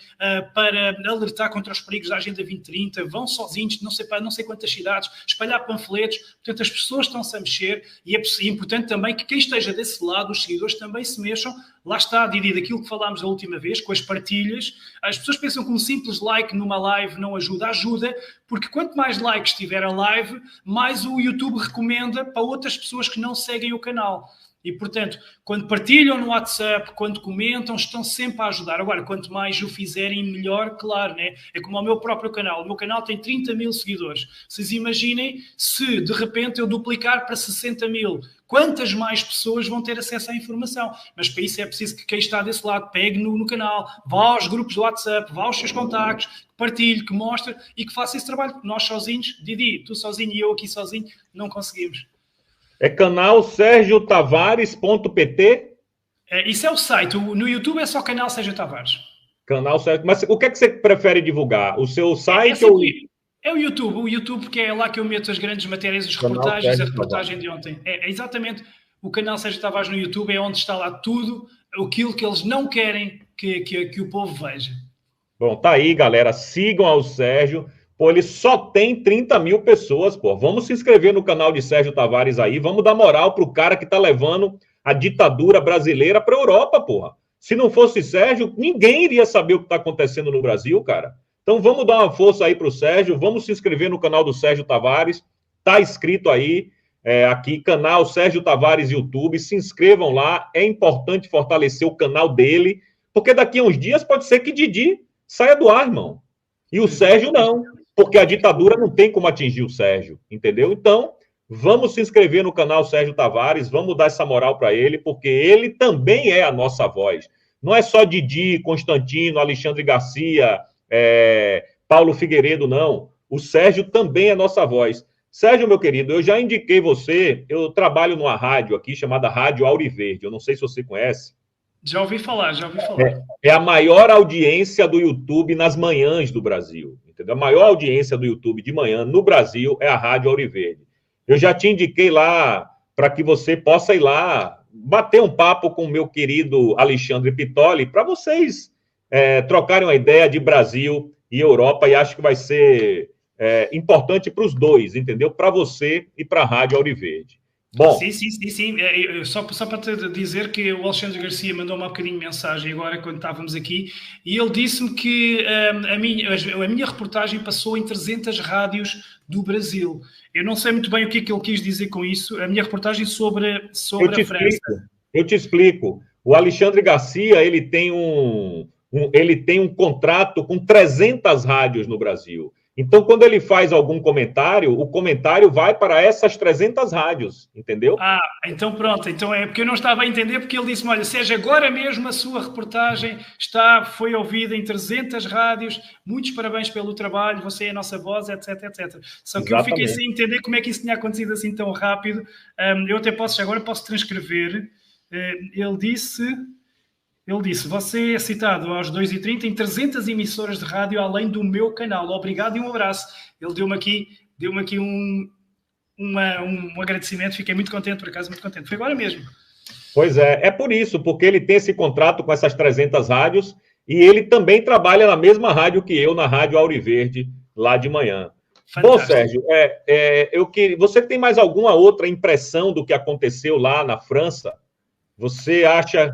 para alertar contra os perigos da Agenda 2030, vão sozinhos, não sei quantas cidades, espalhar panfletos. Portanto, as pessoas estão-se a mexer e é importante também que quem esteja desse lado, os seguidores, também se mexam. Lá está, Didi, daquilo que falámos a última vez, com as partilhas. As pessoas pensam que um simples like numa live não ajuda. Ajuda, porque quanto mais likes tiver a live, mais o YouTube recomenda para outras pessoas que não seguem o canal. E, portanto, quando partilham no WhatsApp, quando comentam, estão sempre a ajudar. Agora, quanto mais o fizerem, melhor, claro, né? É como o meu próprio canal. O meu canal tem 30 mil seguidores. Vocês imaginem se, de repente, eu duplicar para 60 mil. Quantas mais pessoas vão ter acesso à informação? Mas para isso é preciso que quem está desse lado pegue no canal, vá aos grupos do WhatsApp, vá aos seus contactos, partilhe, que mostre e que faça esse trabalho. Porque nós sozinhos, Didi, tu sozinho e eu aqui sozinho, não conseguimos. É canal sergiotavares.pt? Isso é o site. No YouTube é só canal Sérgio Tavares. Canal Sérgio. Mas o que é que você prefere divulgar? O seu site ou... É o YouTube, porque é lá que eu meto as grandes matérias, as reportagens, a reportagem de ontem. É exatamente o canal Sérgio Tavares no YouTube, é onde está lá tudo aquilo que eles não querem que o povo veja. Bom, tá aí, galera. Sigam ao Sérgio. Pô, ele só tem 30 mil pessoas, pô. Vamos se inscrever no canal de Sérgio Tavares aí. Vamos dar moral pro cara que tá levando a ditadura brasileira pra Europa, porra. Se não fosse Sérgio, ninguém iria saber o que tá acontecendo no Brasil, cara. Então vamos dar uma força aí pro Sérgio. Vamos se inscrever no canal do Sérgio Tavares. Tá escrito aí, aqui, canal Sérgio Tavares YouTube. Se inscrevam lá. É importante fortalecer o canal dele, porque daqui a uns dias pode ser que Didi saia do ar, irmão. E o Sérgio não. Porque a ditadura não tem como atingir o Sérgio, entendeu? Então, vamos se inscrever no canal Sérgio Tavares, vamos dar essa moral para ele, porque ele também é a nossa voz. Não é só Didi, Constantino, Alexandre Garcia, Paulo Figueiredo, não. O Sérgio também é nossa voz. Sérgio, meu querido, eu já indiquei você, eu trabalho numa rádio aqui chamada Rádio Auriverde, eu não sei se você conhece. Já ouvi falar. É a maior audiência do YouTube nas manhãs do Brasil. Entendeu? A maior audiência do YouTube de manhã no Brasil é a Rádio Auriverde. Eu já te indiquei lá para que você possa ir lá bater um papo com o meu querido Alexandre Pitoli para vocês trocarem uma ideia de Brasil e Europa, e acho que vai ser importante para os dois, entendeu? Para você e para a Rádio Auriverde. Bom. Sim. Só para te dizer que o Alexandre Garcia mandou-me um bocadinho de mensagem agora, quando estávamos aqui, e ele disse-me que a minha reportagem passou em 300 rádios do Brasil. Eu não sei muito bem o que é que ele quis dizer com isso. A minha reportagem sobre a França. Eu te explico. O Alexandre Garcia, ele tem um contrato com 300 rádios no Brasil. Então, quando ele faz algum comentário, o comentário vai para essas 300 rádios, entendeu? Então pronto. Então é porque eu não estava a entender, porque ele disse-me, olha, Sérgio, agora mesmo a sua reportagem foi ouvida em 300 rádios, muitos parabéns pelo trabalho, você é a nossa voz, etc. Só que eu fiquei sem entender como é que isso tinha acontecido assim tão rápido. Eu até posso transcrever. Ele disse, você é citado às 2h30 em 300 emissoras de rádio além do meu canal. Obrigado e um abraço. Ele deu-me aqui um agradecimento. Fiquei muito contente, por acaso, muito contente. Foi agora mesmo. Pois é por isso, porque ele tem esse contrato com essas 300 rádios e ele também trabalha na mesma rádio que eu, na Rádio Auriverde, lá de manhã. Bom, Fantástico. Sérgio, você tem mais alguma outra impressão do que aconteceu lá na França? Você acha...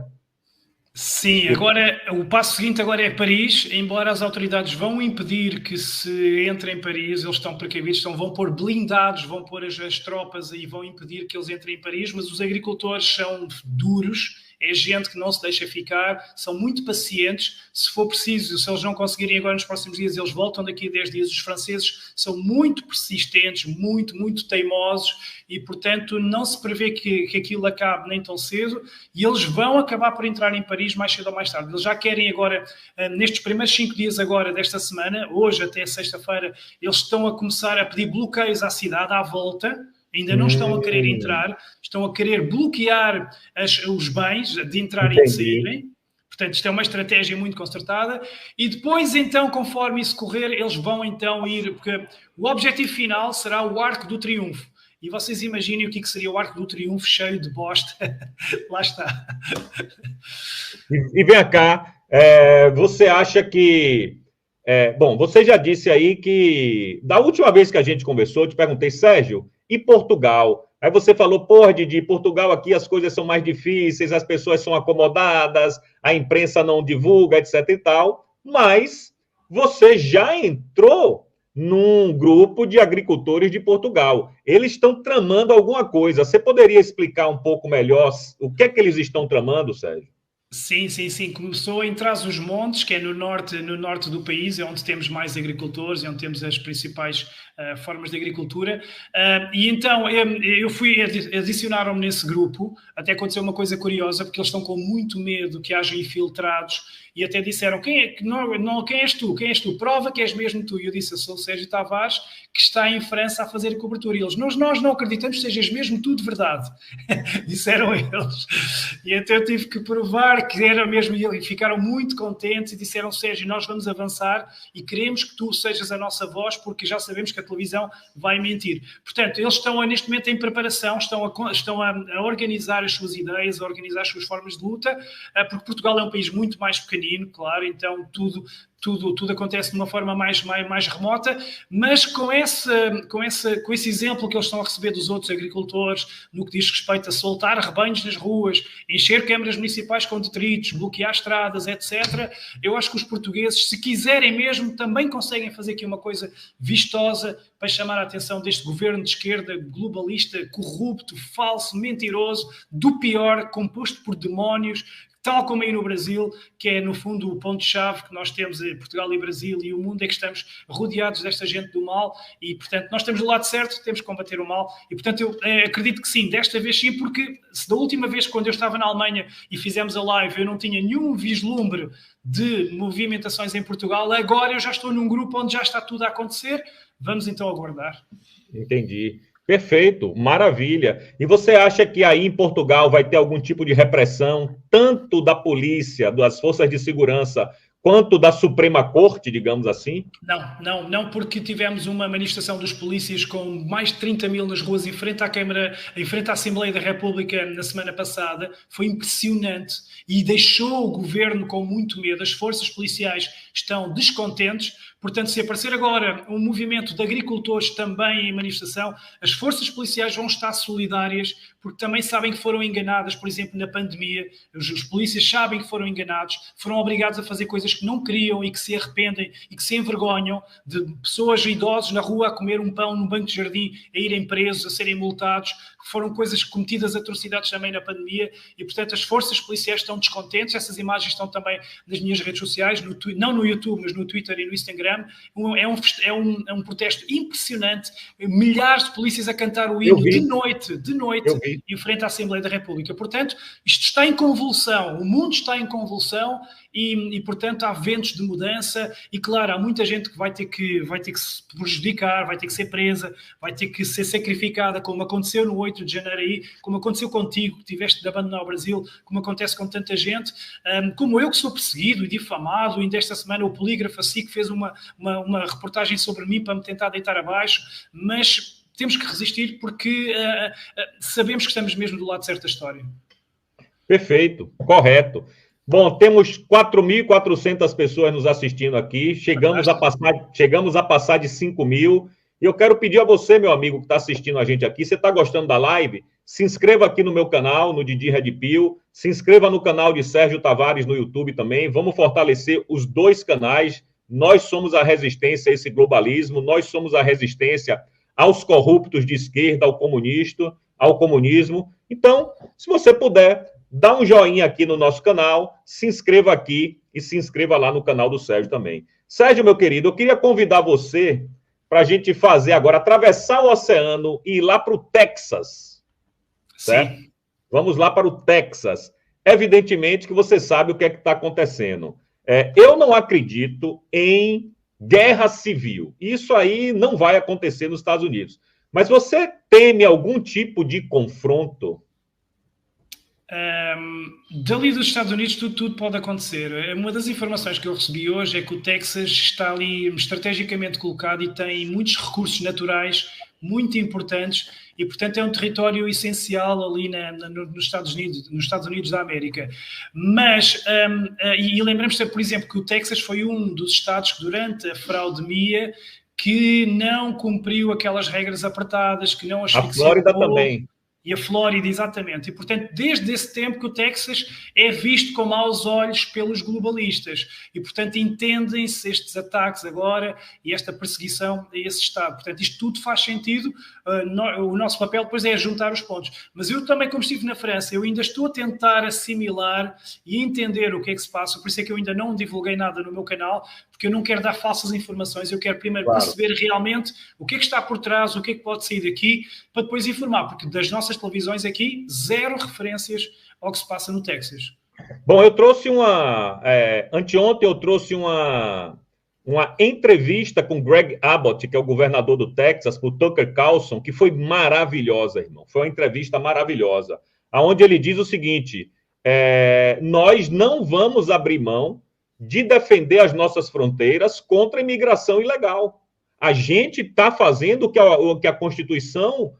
Sim, agora o passo seguinte agora é Paris, embora as autoridades vão impedir que se entre em Paris, eles estão precavidos, vão pôr blindados, vão pôr as tropas e vão impedir que eles entrem em Paris, mas os agricultores são duros, é gente que não se deixa ficar, são muito pacientes, se for preciso, se eles não conseguirem agora nos próximos dias, eles voltam daqui a 10 dias. Os franceses são muito persistentes, muito teimosos e, portanto, não se prevê que aquilo acabe nem tão cedo e eles vão acabar por entrar em Paris mais cedo ou mais tarde. Eles já querem agora, nestes primeiros 5 dias agora desta semana, hoje até sexta-feira, eles estão a começar a pedir bloqueios à cidade, à volta. Ainda não estão a querer entrar, estão a querer bloquear os bens de entrarem e de saírem. Portanto, isto é uma estratégia muito concertada. E depois, então, conforme isso correr, eles vão então ir... Porque o objetivo final será o Arco do Triunfo. E vocês imaginem o que seria o Arco do Triunfo cheio de bosta. Lá está. E vem cá, você acha que... bom, você já disse aí que... Da última vez que a gente conversou, eu te perguntei, Sérgio, e Portugal? Aí você falou, porra, Didi, Portugal aqui as coisas são mais difíceis, as pessoas são acomodadas, a imprensa não divulga, etc e tal, mas você já entrou num grupo de agricultores de Portugal. Eles estão tramando alguma coisa. Você poderia explicar um pouco melhor o que é que eles estão tramando, Sérgio? Sim. Começou em Trás-os-Montes, que é no norte do país, é onde temos mais agricultores, é onde temos as principais formas de agricultura. E então eu fui, adicionaram-me nesse grupo. Até aconteceu uma coisa curiosa, porque eles estão com muito medo que haja infiltrados e até disseram, quem és tu? Quem és tu? Prova que és mesmo tu. E eu disse, eu sou o Sérgio Tavares, que está em França a fazer cobertura. E eles, nós não acreditamos que sejas mesmo tu de verdade. Disseram eles. E então eu tive que provar que era mesmo, e ficaram muito contentes e disseram, Sérgio, nós vamos avançar e queremos que tu sejas a nossa voz, porque já sabemos que a televisão vai mentir. Portanto, eles estão neste momento em preparação, estão a organizar as suas ideias, a organizar as suas formas de luta, porque Portugal é um país muito mais pequenino, claro, então tudo acontece de uma forma mais remota, mas com esse exemplo que eles estão a receber dos outros agricultores, no que diz respeito a soltar rebanhos nas ruas, encher câmaras municipais com detritos, bloquear estradas, etc., eu acho que os portugueses, se quiserem mesmo, também conseguem fazer aqui uma coisa vistosa para chamar a atenção deste governo de esquerda globalista, corrupto, falso, mentiroso, do pior, composto por demónios, tal como aí no Brasil, que é, no fundo, o ponto-chave que nós temos em Portugal e Brasil e o mundo é que estamos rodeados desta gente do mal e, portanto, nós estamos do lado certo, temos que combater o mal e, portanto, eu acredito que sim, desta vez sim, porque se da última vez, quando eu estava na Alemanha e fizemos a live, eu não tinha nenhum vislumbre de movimentações em Portugal, agora eu já estou num grupo onde já está tudo a acontecer, vamos então aguardar. Entendi. Perfeito, maravilha. E você acha que aí em Portugal vai ter algum tipo de repressão, tanto da polícia, das forças de segurança, quanto da Suprema Corte, digamos assim? Não, porque tivemos uma manifestação dos polícias com mais de 30 mil nas ruas em frente à Câmara, em frente à Assembleia da República na semana passada. Foi impressionante e deixou o governo com muito medo. As forças policiais estão descontentes. Portanto, se aparecer agora um movimento de agricultores também em manifestação, as forças policiais vão estar solidárias, porque também sabem que foram enganadas, por exemplo, na pandemia. Os polícias sabem que foram enganados, foram obrigados a fazer coisas que não queriam e que se arrependem e que se envergonham, de pessoas idosos na rua a comer um pão num banco de jardim, a irem presos, a serem multados. Foram coisas cometidas, atrocidades também na pandemia e, portanto, as forças policiais estão descontentes. Essas imagens estão também nas minhas redes sociais, não no YouTube, mas no Twitter e no Instagram. É um protesto impressionante. Milhares de polícias a cantar o hino de noite, em frente à Assembleia da República. Portanto, isto está em convulsão. O mundo está em convulsão e, portanto, há ventos de mudança e, claro, há muita gente que vai ter que se prejudicar, vai ter que ser presa, vai ter que ser sacrificada, como aconteceu no 8 de janeiro aí, como aconteceu contigo, que tiveste de abandonar o Brasil, como acontece com tanta gente, como eu que sou perseguido e difamado, ainda esta semana o Polígrafo assim que fez uma reportagem sobre mim para me tentar deitar abaixo, mas temos que resistir porque sabemos que estamos mesmo do lado certo da história. Perfeito, correto. Bom, temos 4.400 pessoas nos assistindo aqui, chegamos a passar de 5.000, e eu quero pedir a você, meu amigo, que está assistindo a gente aqui, você está gostando da live? Se inscreva aqui no meu canal, no Didi Red Pill, se inscreva no canal de Sérgio Tavares no YouTube também, vamos fortalecer os dois canais, nós somos a resistência a esse globalismo, nós somos a resistência aos corruptos de esquerda, ao comunismo. Então, se você puder, dá um joinha aqui no nosso canal, se inscreva aqui e se inscreva lá no canal do Sérgio também. Sérgio, meu querido, eu queria convidar você para a gente fazer agora, atravessar o oceano e ir lá para o Texas, certo? Sim. Vamos lá para o Texas. Evidentemente que você sabe o que é que está acontecendo. Eu não acredito em guerra civil. Isso aí não vai acontecer nos Estados Unidos. Mas você teme algum tipo de confronto? Dali dos Estados Unidos tudo pode acontecer. Uma das informações que eu recebi hoje é que o Texas está ali estrategicamente colocado e tem muitos recursos naturais muito importantes e, portanto, é um território essencial ali nos Estados Unidos da América. Mas, e lembramos, por exemplo, que o Texas foi um dos estados que, durante a fraudemia, que não cumpriu aquelas regras apertadas, que não asfixiou. A Flórida também. E a Flórida, exatamente. E, portanto, desde esse tempo que o Texas é visto com maus olhos pelos globalistas. E, portanto, entendem-se estes ataques agora e esta perseguição a esse Estado. Portanto, isto tudo faz sentido. O nosso papel depois é juntar os pontos. Mas eu também, como estive na França, eu ainda estou a tentar assimilar e entender o que é que se passa. Por isso é que eu ainda não divulguei nada no meu canal, porque eu não quero dar falsas informações. Eu quero primeiro perceber realmente o que é que está por trás, o que é que pode sair daqui, para depois informar. Porque das nossas televisões aqui, zero referências ao que se passa no Texas. Bom, eu trouxe anteontem eu trouxe uma entrevista com Greg Abbott, que é o governador do Texas, por Tucker Carlson, que foi maravilhosa, irmão. Foi uma entrevista maravilhosa, onde ele diz o seguinte, nós não vamos abrir mão de defender as nossas fronteiras contra a imigração ilegal. A gente está fazendo o que a Constituição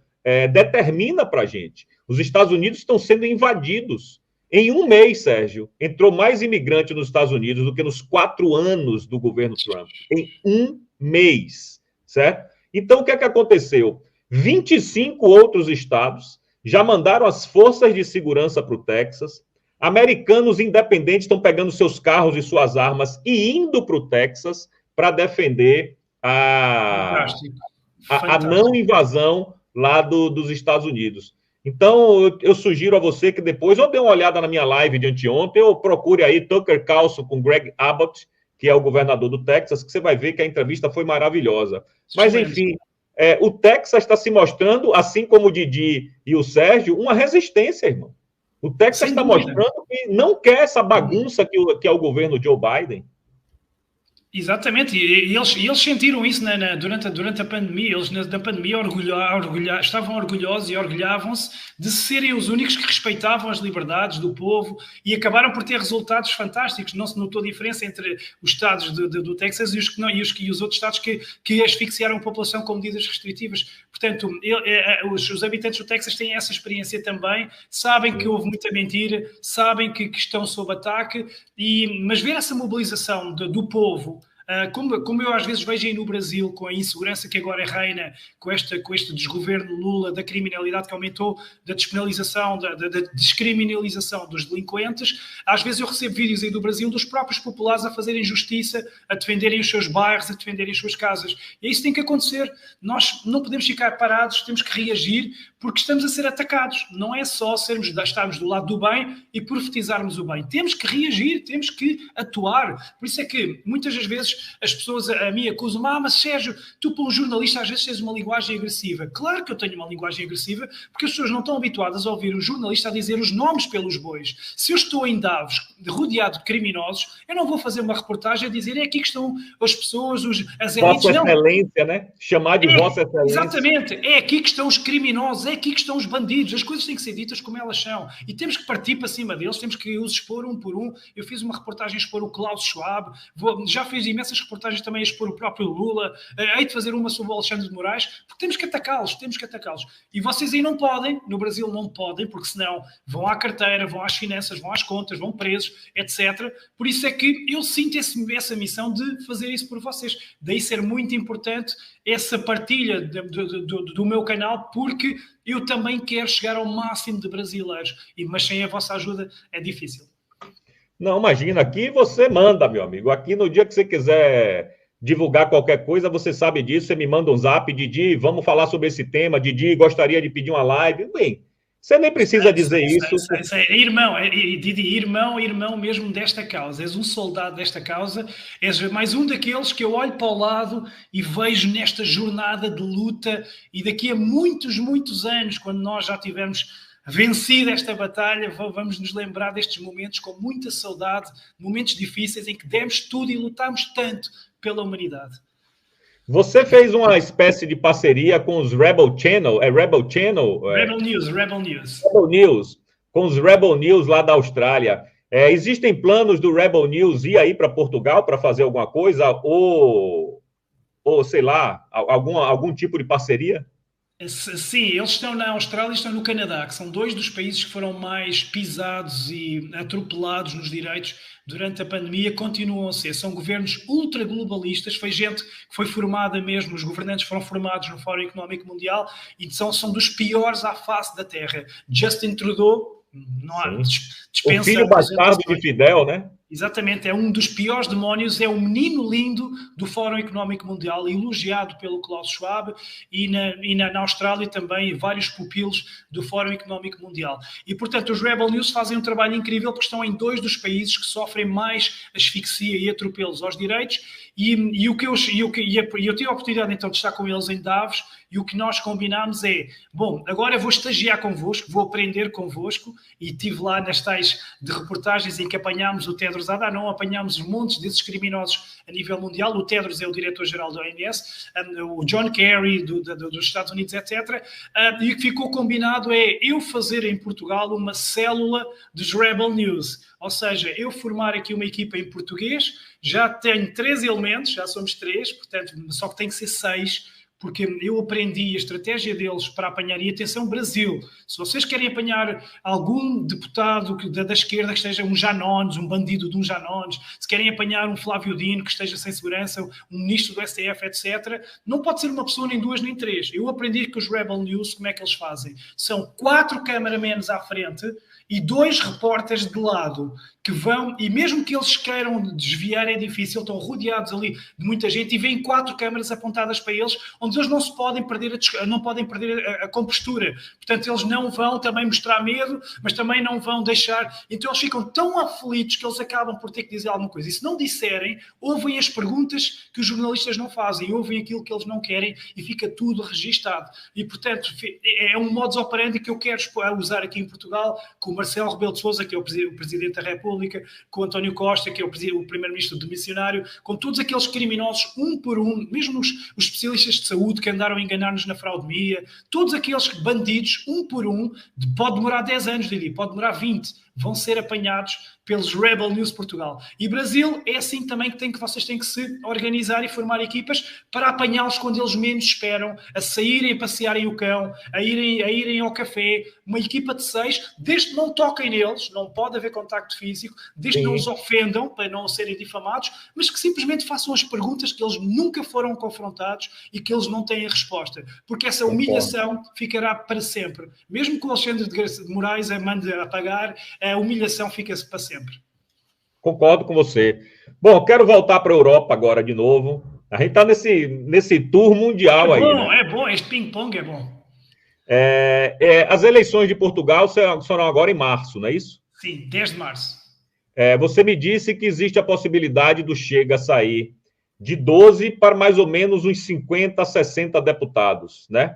determina para a gente. Os Estados Unidos estão sendo invadidos. Em um mês, Sérgio, entrou mais imigrante nos Estados Unidos do que nos 4 anos do governo Trump. Em um mês, certo? Então, o que é que aconteceu? 25 outros estados já mandaram as forças de segurança para o Texas. Americanos independentes estão pegando seus carros e suas armas e indo para o Texas para defender a não invasão lá dos Estados Unidos. Então, eu sugiro a você que depois ou dê uma olhada na minha live de anteontem ou procure aí Tucker Carlson com Greg Abbott, que é o governador do Texas, que você vai ver que a entrevista foi maravilhosa. Mas, enfim, o Texas está se mostrando, assim como o Didi e o Sérgio, uma resistência, irmão. O Texas está mostrando que não quer essa bagunça que é o governo Joe Biden. Exatamente, e eles sentiram isso durante a pandemia. Eles na pandemia estavam orgulhosos e orgulhavam-se de serem os únicos que respeitavam as liberdades do povo e acabaram por ter resultados fantásticos. Não se notou diferença entre os estados do Texas e os outros estados que asfixiaram a população com medidas restritivas. Portanto, os habitantes do Texas têm essa experiência também, sabem que houve muita mentira, sabem que estão sob ataque, mas ver essa mobilização do povo, como eu às vezes vejo aí no Brasil, com a insegurança que agora reina, com este desgoverno Lula, da criminalidade que aumentou, da despenalização, da descriminalização dos delinquentes, às vezes eu recebo vídeos aí do Brasil dos próprios populares a fazerem justiça, a defenderem os seus bairros, a defenderem as suas casas. E isso tem que acontecer. Nós não podemos ficar parados, temos que reagir, porque estamos a ser atacados. Não é só estarmos do lado do bem e profetizarmos o bem. Temos que reagir, temos que atuar. Por isso é que muitas das vezes as pessoas a mim acusam, mas Sérgio, tu para um jornalista às vezes tens uma linguagem agressiva. Claro que eu tenho uma linguagem agressiva, porque as pessoas não estão habituadas a ouvir um jornalista a dizer os nomes pelos bois. Se eu estou em Davos, rodeado de criminosos, eu não vou fazer uma reportagem a dizer aqui que estão as pessoas, as elites. Vossa Excelência, né? Chamar de Vossa Excelência. Exatamente. É aqui que estão os criminosos, é aqui que estão os bandidos. As coisas têm que ser ditas como elas são. E temos que partir para cima deles, temos que os expor um por um. Eu fiz uma reportagem a expor o Klaus Schwab, já fiz imensas nessas reportagens também a expor o próprio Lula, hei de fazer uma sobre o Alexandre de Moraes, porque temos que atacá-los. E vocês aí não podem, no Brasil não podem, porque senão vão à carteira, vão às finanças, vão às contas, vão presos, etc. Por isso é que eu sinto essa missão de fazer isso por vocês. Daí ser muito importante essa partilha do meu canal, porque eu também quero chegar ao máximo de brasileiros, mas sem a vossa ajuda é difícil. Não, imagina, aqui você manda, meu amigo. Aqui no dia que você quiser divulgar qualquer coisa, você sabe disso, você me manda um zap, Didi, vamos falar sobre esse tema, Didi, gostaria de pedir uma live. Bem, você nem precisa dizer isso. Irmão, Didi, irmão mesmo desta causa. És um soldado desta causa, és mais um daqueles que eu olho para o lado e vejo nesta jornada de luta, e daqui a muitos, muitos anos, quando nós já tivermos vencido esta batalha, vamos nos lembrar destes momentos com muita saudade, momentos difíceis em que demos tudo e lutámos tanto pela humanidade. Você fez uma espécie de parceria com os Rebel Channel, Rebel Channel? Rebel News. Rebel News, com os Rebel News lá da Austrália. Existem planos do Rebel News ir aí para Portugal para fazer alguma coisa? Ou sei lá, algum tipo de parceria? Sim, eles estão na Austrália e estão no Canadá, que são dois dos países que foram mais pisados e atropelados nos direitos durante a pandemia, continuam a ser. São governos ultraglobalistas, foi gente que foi formada mesmo, os governantes foram formados no Fórum Económico Mundial e são dos piores à face da Terra. Justin Trudeau, não há dispensa... O filho bastardo de Fidel, né? Exatamente, é um dos piores demónios, é o menino lindo do Fórum Económico Mundial, elogiado pelo Klaus Schwab e na Austrália também vários pupilos do Fórum Económico Mundial. E, portanto, os Rebel News fazem um trabalho incrível porque estão em dois dos países que sofrem mais asfixia e atropelos aos direitos e eu tive a oportunidade então de estar com eles em Davos e o que nós combinámos é, bom, agora vou estagiar convosco, vou aprender convosco e estive lá nas tais de reportagens em que apanhámos o Tedros Adhanom, apanhámos montes desses criminosos a nível mundial, o Tedros é o diretor-geral da OMS, o John Kerry dos Estados Unidos, etc. E o que ficou combinado é eu fazer em Portugal uma célula dos Rebel News, ou seja, eu formar aqui uma equipa em português, já tenho 3 elementos, já somos 3, portanto, só que tem que ser 6, porque eu aprendi a estratégia deles para apanhar, e atenção, Brasil, se vocês querem apanhar algum deputado da esquerda que esteja um Janones, um bandido de um Janones, se querem apanhar um Flávio Dino que esteja sem segurança, um ministro do STF, etc., não pode ser uma pessoa, nem 2, nem 3. Eu aprendi que os Rebel News, como é que eles fazem? São 4 cameramans à frente e 2 repórteres de lado que vão, e mesmo que eles queiram desviar é difícil, estão rodeados ali de muita gente e vêm 4 câmaras apontadas para eles, onde eles não podem perder a compostura. Portanto, eles não vão também mostrar medo, mas também não vão deixar. Então, eles ficam tão aflitos que eles acabam por ter que dizer alguma coisa. E se não disserem, ouvem as perguntas que os jornalistas não fazem, ouvem aquilo que eles não querem e fica tudo registado. E, portanto, é um modus operandi que eu quero usar aqui em Portugal, com o Marcelo Rebelo de Sousa, que é o Presidente da República, com o António Costa, que é o Primeiro-Ministro demissionário, com todos aqueles criminosos, um por um, mesmo os especialistas de saúde que andaram a enganar-nos na fraudemia, todos aqueles bandidos, um por um, pode demorar 10 anos, Didi, pode demorar 20, vão ser apanhados pelos Rebel News Portugal. E Brasil é assim também que vocês têm que se organizar e formar equipas para apanhá-los quando eles menos esperam, a saírem, a passearem o cão, a irem ao café, uma equipa de 6, desde que não toquem neles, não pode haver contacto físico, desde que não os ofendam para não serem difamados, mas que simplesmente façam as perguntas que eles nunca foram confrontados e que eles não têm a resposta. Porque essa humilhação ficará para sempre. Mesmo que o Alexandre de Moraes a mande apagar, a humilhação fica-se para sempre. Concordo com você. Bom, quero voltar para a Europa agora de novo. A gente está nesse tour mundial aí. É bom, este ping-pong é bom. As eleições de Portugal serão agora em março, não é isso? Sim, 10 de março. Você me disse que existe a possibilidade do Chega sair de 12 para mais ou menos uns 50, 60 deputados, né?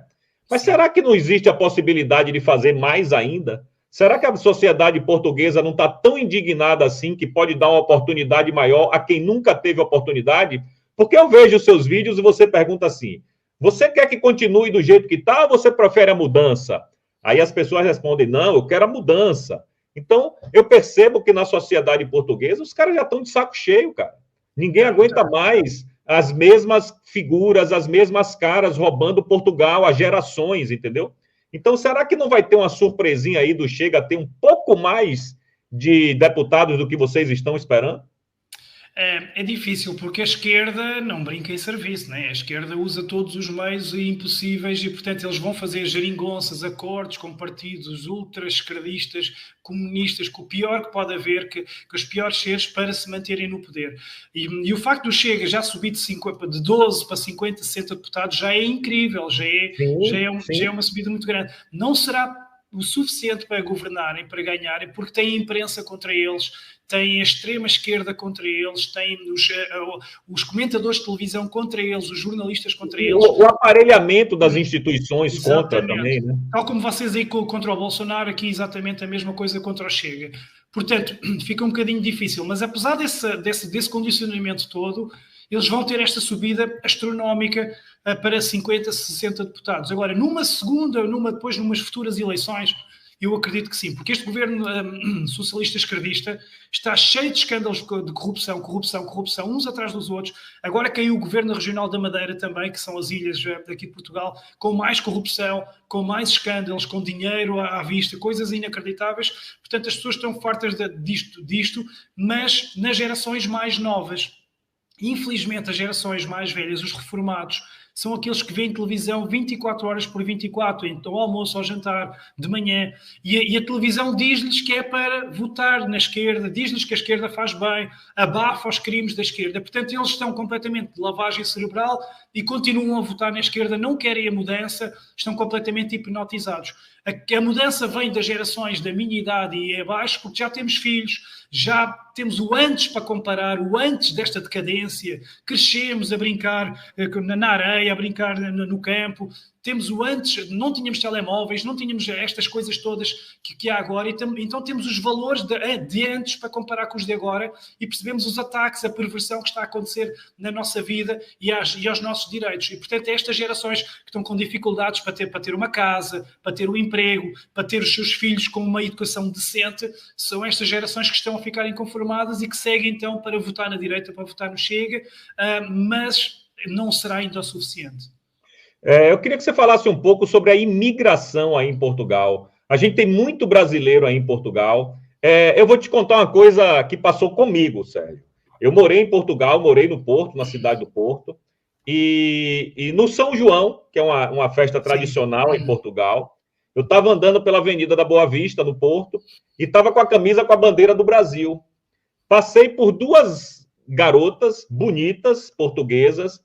Mas será que não existe a possibilidade de fazer mais ainda? Será que a sociedade portuguesa não está tão indignada assim que pode dar uma oportunidade maior a quem nunca teve oportunidade? Porque eu vejo os seus vídeos e você pergunta assim, você quer que continue do jeito que está ou você prefere a mudança? Aí as pessoas respondem, não, eu quero a mudança. Então, eu percebo que na sociedade portuguesa os caras já estão de saco cheio, cara. Ninguém aguenta mais as mesmas figuras, as mesmas caras roubando Portugal há gerações, entendeu? Então, será que não vai ter uma surpresinha aí do Chega ter um pouco mais de deputados do que vocês estão esperando? É difícil, porque a esquerda não brinca em serviço, né? A esquerda usa todos os meios impossíveis e, portanto, eles vão fazer geringonças, acordos com partidos ultra-esquerdistas, comunistas, com o pior que pode haver, que os piores seres, para se manterem no poder. E o facto do Chega já subir de 12 para 50, 60 deputados já é incrível, já é uma subida muito grande. Não será o suficiente para governarem, para ganharem, porque têm a imprensa contra eles, têm a extrema-esquerda contra eles, têm os comentadores de televisão contra eles, os jornalistas contra eles. O aparelhamento das instituições contra também, né? Tal como vocês aí contra o Bolsonaro, aqui exatamente a mesma coisa contra o Chega. Portanto, fica um bocadinho difícil, mas apesar desse condicionamento todo, eles vão ter esta subida astronómica para 50, 60 deputados. Agora, depois numas futuras eleições, eu acredito que sim, porque este governo socialista-esquerdista está cheio de escândalos de corrupção, uns atrás dos outros. Agora caiu o governo regional da Madeira também, que são as ilhas daqui de Portugal, com mais corrupção, com mais escândalos, com dinheiro à vista, coisas inacreditáveis. Portanto, as pessoas estão fartas disto, mas nas gerações mais novas. Infelizmente, as gerações mais velhas, os reformados, são aqueles que veem televisão 24 horas por 24, então ao almoço, ao jantar, de manhã, e a televisão diz-lhes que é para votar na esquerda, diz-lhes que a esquerda faz bem, abafa os crimes da esquerda. Portanto, eles estão completamente de lavagem cerebral e continuam a votar na esquerda, não querem a mudança, estão completamente hipnotizados. A mudança vem das gerações da minha idade e abaixo, porque já temos filhos, já temos o antes para comparar, o antes desta decadência, crescemos a brincar na areia, a brincar no campo, temos o antes, não tínhamos telemóveis, não tínhamos estas coisas todas que há agora, então temos os valores de antes para comparar com os de agora e percebemos os ataques, a perversão que está a acontecer na nossa vida e aos nossos direitos. E, portanto, é estas gerações que estão com dificuldades para ter uma casa, para ter um emprego, para ter os seus filhos com uma educação decente, são estas gerações que estão a ficar inconformadas e que seguem, então, para votar na direita, para votar no Chega, mas não será ainda o suficiente. Eu queria que você falasse um pouco sobre a imigração aí em Portugal. A gente tem muito brasileiro aí em Portugal. Eu vou te contar uma coisa que passou comigo, Sérgio. Eu morei em Portugal, morei no Porto, na cidade do Porto, e no São João, que é uma festa tradicional em Portugal, eu estava andando pela Avenida da Boa Vista, no Porto, e estava com a camisa com a bandeira do Brasil. Passei por duas garotas bonitas, portuguesas,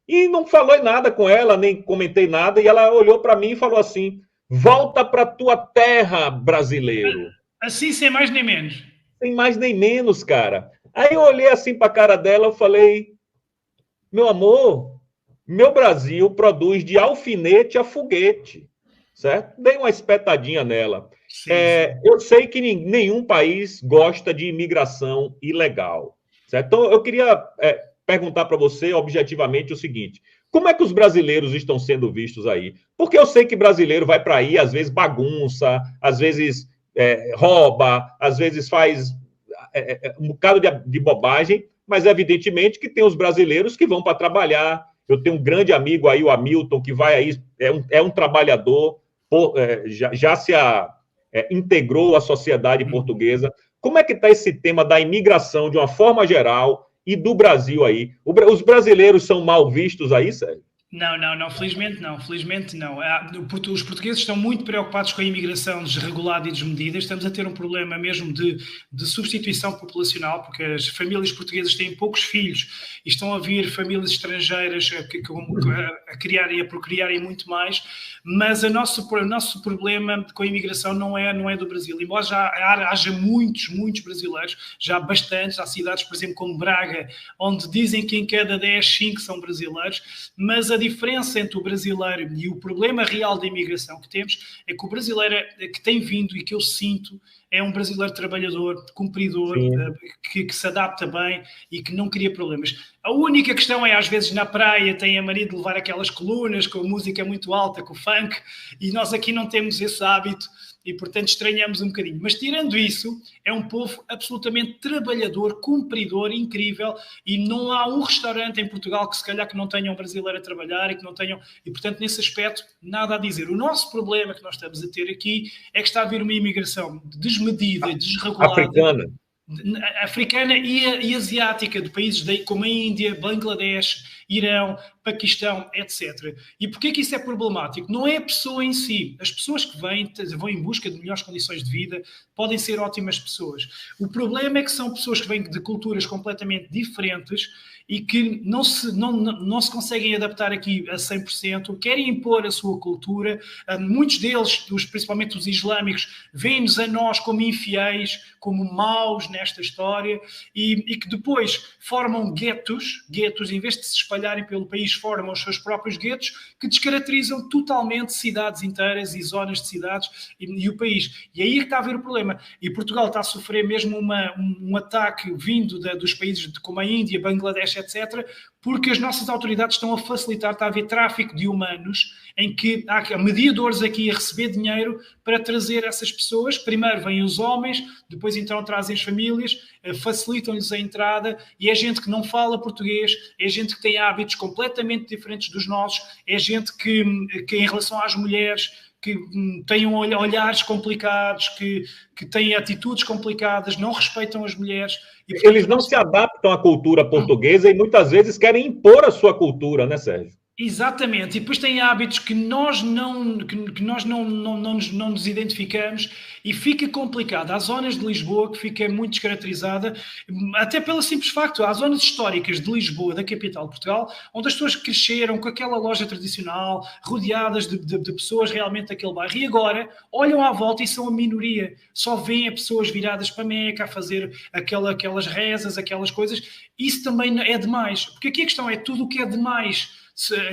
e não falei nada com ela, nem comentei nada, e ela olhou para mim e falou assim: volta para tua terra, brasileiro. Assim, sem mais nem menos. Sem mais nem menos, cara. Aí eu olhei assim para a cara dela e falei: meu amor, meu Brasil produz de alfinete a foguete, certo? Dei uma espetadinha nela. Sim. Eu sei que nenhum país gosta de imigração ilegal, certo? Então, eu queria perguntar para você objetivamente o seguinte: como é que os brasileiros estão sendo vistos aí? Porque eu sei que brasileiro vai para aí, às vezes bagunça, às vezes rouba, às vezes faz um bocado de bobagem, mas evidentemente que tem os brasileiros que vão para trabalhar. Eu tenho um grande amigo aí, o Hamilton, que vai aí, é um trabalhador, já se integrou à sociedade portuguesa. Como é que está esse tema da imigração de uma forma geral e do Brasil aí? Os brasileiros são mal vistos aí, Sérgio? Não, felizmente não. Os portugueses estão muito preocupados com a imigração desregulada e desmedida. Estamos a ter um problema mesmo de substituição populacional, porque as famílias portuguesas têm poucos filhos e estão a vir famílias estrangeiras a criarem e a procriarem muito mais, mas o nosso problema com a imigração não é do Brasil. Embora já haja muitos brasileiros, já há bastantes, há cidades, por exemplo, como Braga, onde dizem que em cada 10, 5 são brasileiros, mas a diferença entre o brasileiro e o problema real da imigração que temos é que o brasileiro que tem vindo e que eu sinto é um brasileiro trabalhador, cumpridor, que se adapta bem e que não cria problemas. A única questão é, às vezes, na praia tem a mania de levar aquelas colunas com a música muito alta, com o funk, e nós aqui não temos esse hábito. e, portanto, estranhamos um bocadinho. Mas, tirando isso, é um povo absolutamente trabalhador, cumpridor, incrível, e não há um restaurante em Portugal que, se calhar, que não tenha um brasileiro a trabalhar e que não tenham... E, portanto, nesse aspecto, nada a dizer. O nosso problema que nós estamos a ter aqui é que está a haver uma imigração desmedida, desregulada... africana e asiática, de países como a Índia, Bangladesh, Irão, Paquistão, etc. E porquê que isso é problemático? Não é a pessoa em si. As pessoas que vão em busca de melhores condições de vida podem ser ótimas pessoas. O problema é que são pessoas que vêm de culturas completamente diferentes e que não se conseguem adaptar aqui a 100%, querem impor a sua cultura. Muitos deles, principalmente os islâmicos, veem-nos a nós como infiéis, como maus nesta história, e que depois formam guetos, em vez de se espalharem pelo país, formam os seus próprios guetos, que descaracterizam totalmente cidades inteiras e zonas de cidades e o país. E aí é que está a haver o problema. E Portugal está a sofrer mesmo um ataque vindo dos países como a Índia, Bangladesh, etc., porque as nossas autoridades estão a facilitar, está a haver tráfico de humanos, em que há mediadores aqui a receber dinheiro para trazer essas pessoas. Primeiro vêm os homens, depois então trazem as famílias, facilitam-lhes a entrada, e é gente que não fala português, é gente que tem hábitos completamente diferentes dos nossos, é gente que em relação às mulheres, que têm olhares complicados, que têm atitudes complicadas, não respeitam as mulheres. E, portanto, eles não se adaptam à cultura portuguesa e muitas vezes querem impor a sua cultura, né, Sérgio? Exatamente, e depois têm hábitos que nós não nos identificamos, e fica complicado. Há zonas de Lisboa que fica muito descaracterizada, até pelo simples facto, há zonas históricas de Lisboa, da capital de Portugal, onde as pessoas cresceram com aquela loja tradicional, rodeadas de pessoas realmente daquele bairro, e agora olham à volta e são a minoria, só veem as pessoas viradas para Meca a fazer aquelas rezas, aquelas coisas. Isso também é demais, porque aqui a questão é tudo o que é demais.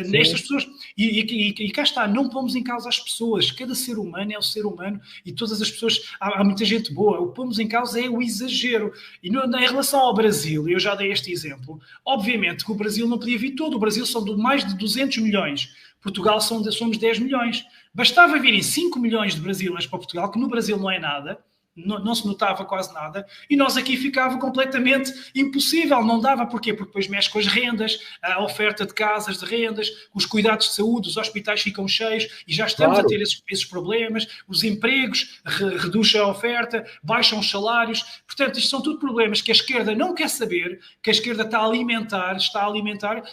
Nestas pessoas, e cá está, não pomos em causa as pessoas, cada ser humano é um ser humano, e todas as pessoas, há muita gente boa, o que pomos em causa é o exagero. E em relação ao Brasil, eu já dei este exemplo, obviamente que o Brasil não podia vir todo, o Brasil são de mais de 200 milhões, Portugal somos 10 milhões, bastava virem 5 milhões de brasileiros para Portugal, que no Brasil não é nada, não se notava quase nada, e nós aqui ficava completamente impossível, não dava. Porquê? Porque depois mexe com as rendas, a oferta de casas de rendas, os cuidados de saúde, os hospitais ficam cheios, e já estamos a ter esses problemas, os empregos reduzem a oferta, baixam os salários. Portanto, isto são tudo problemas que a esquerda não quer saber, que a esquerda está a alimentar,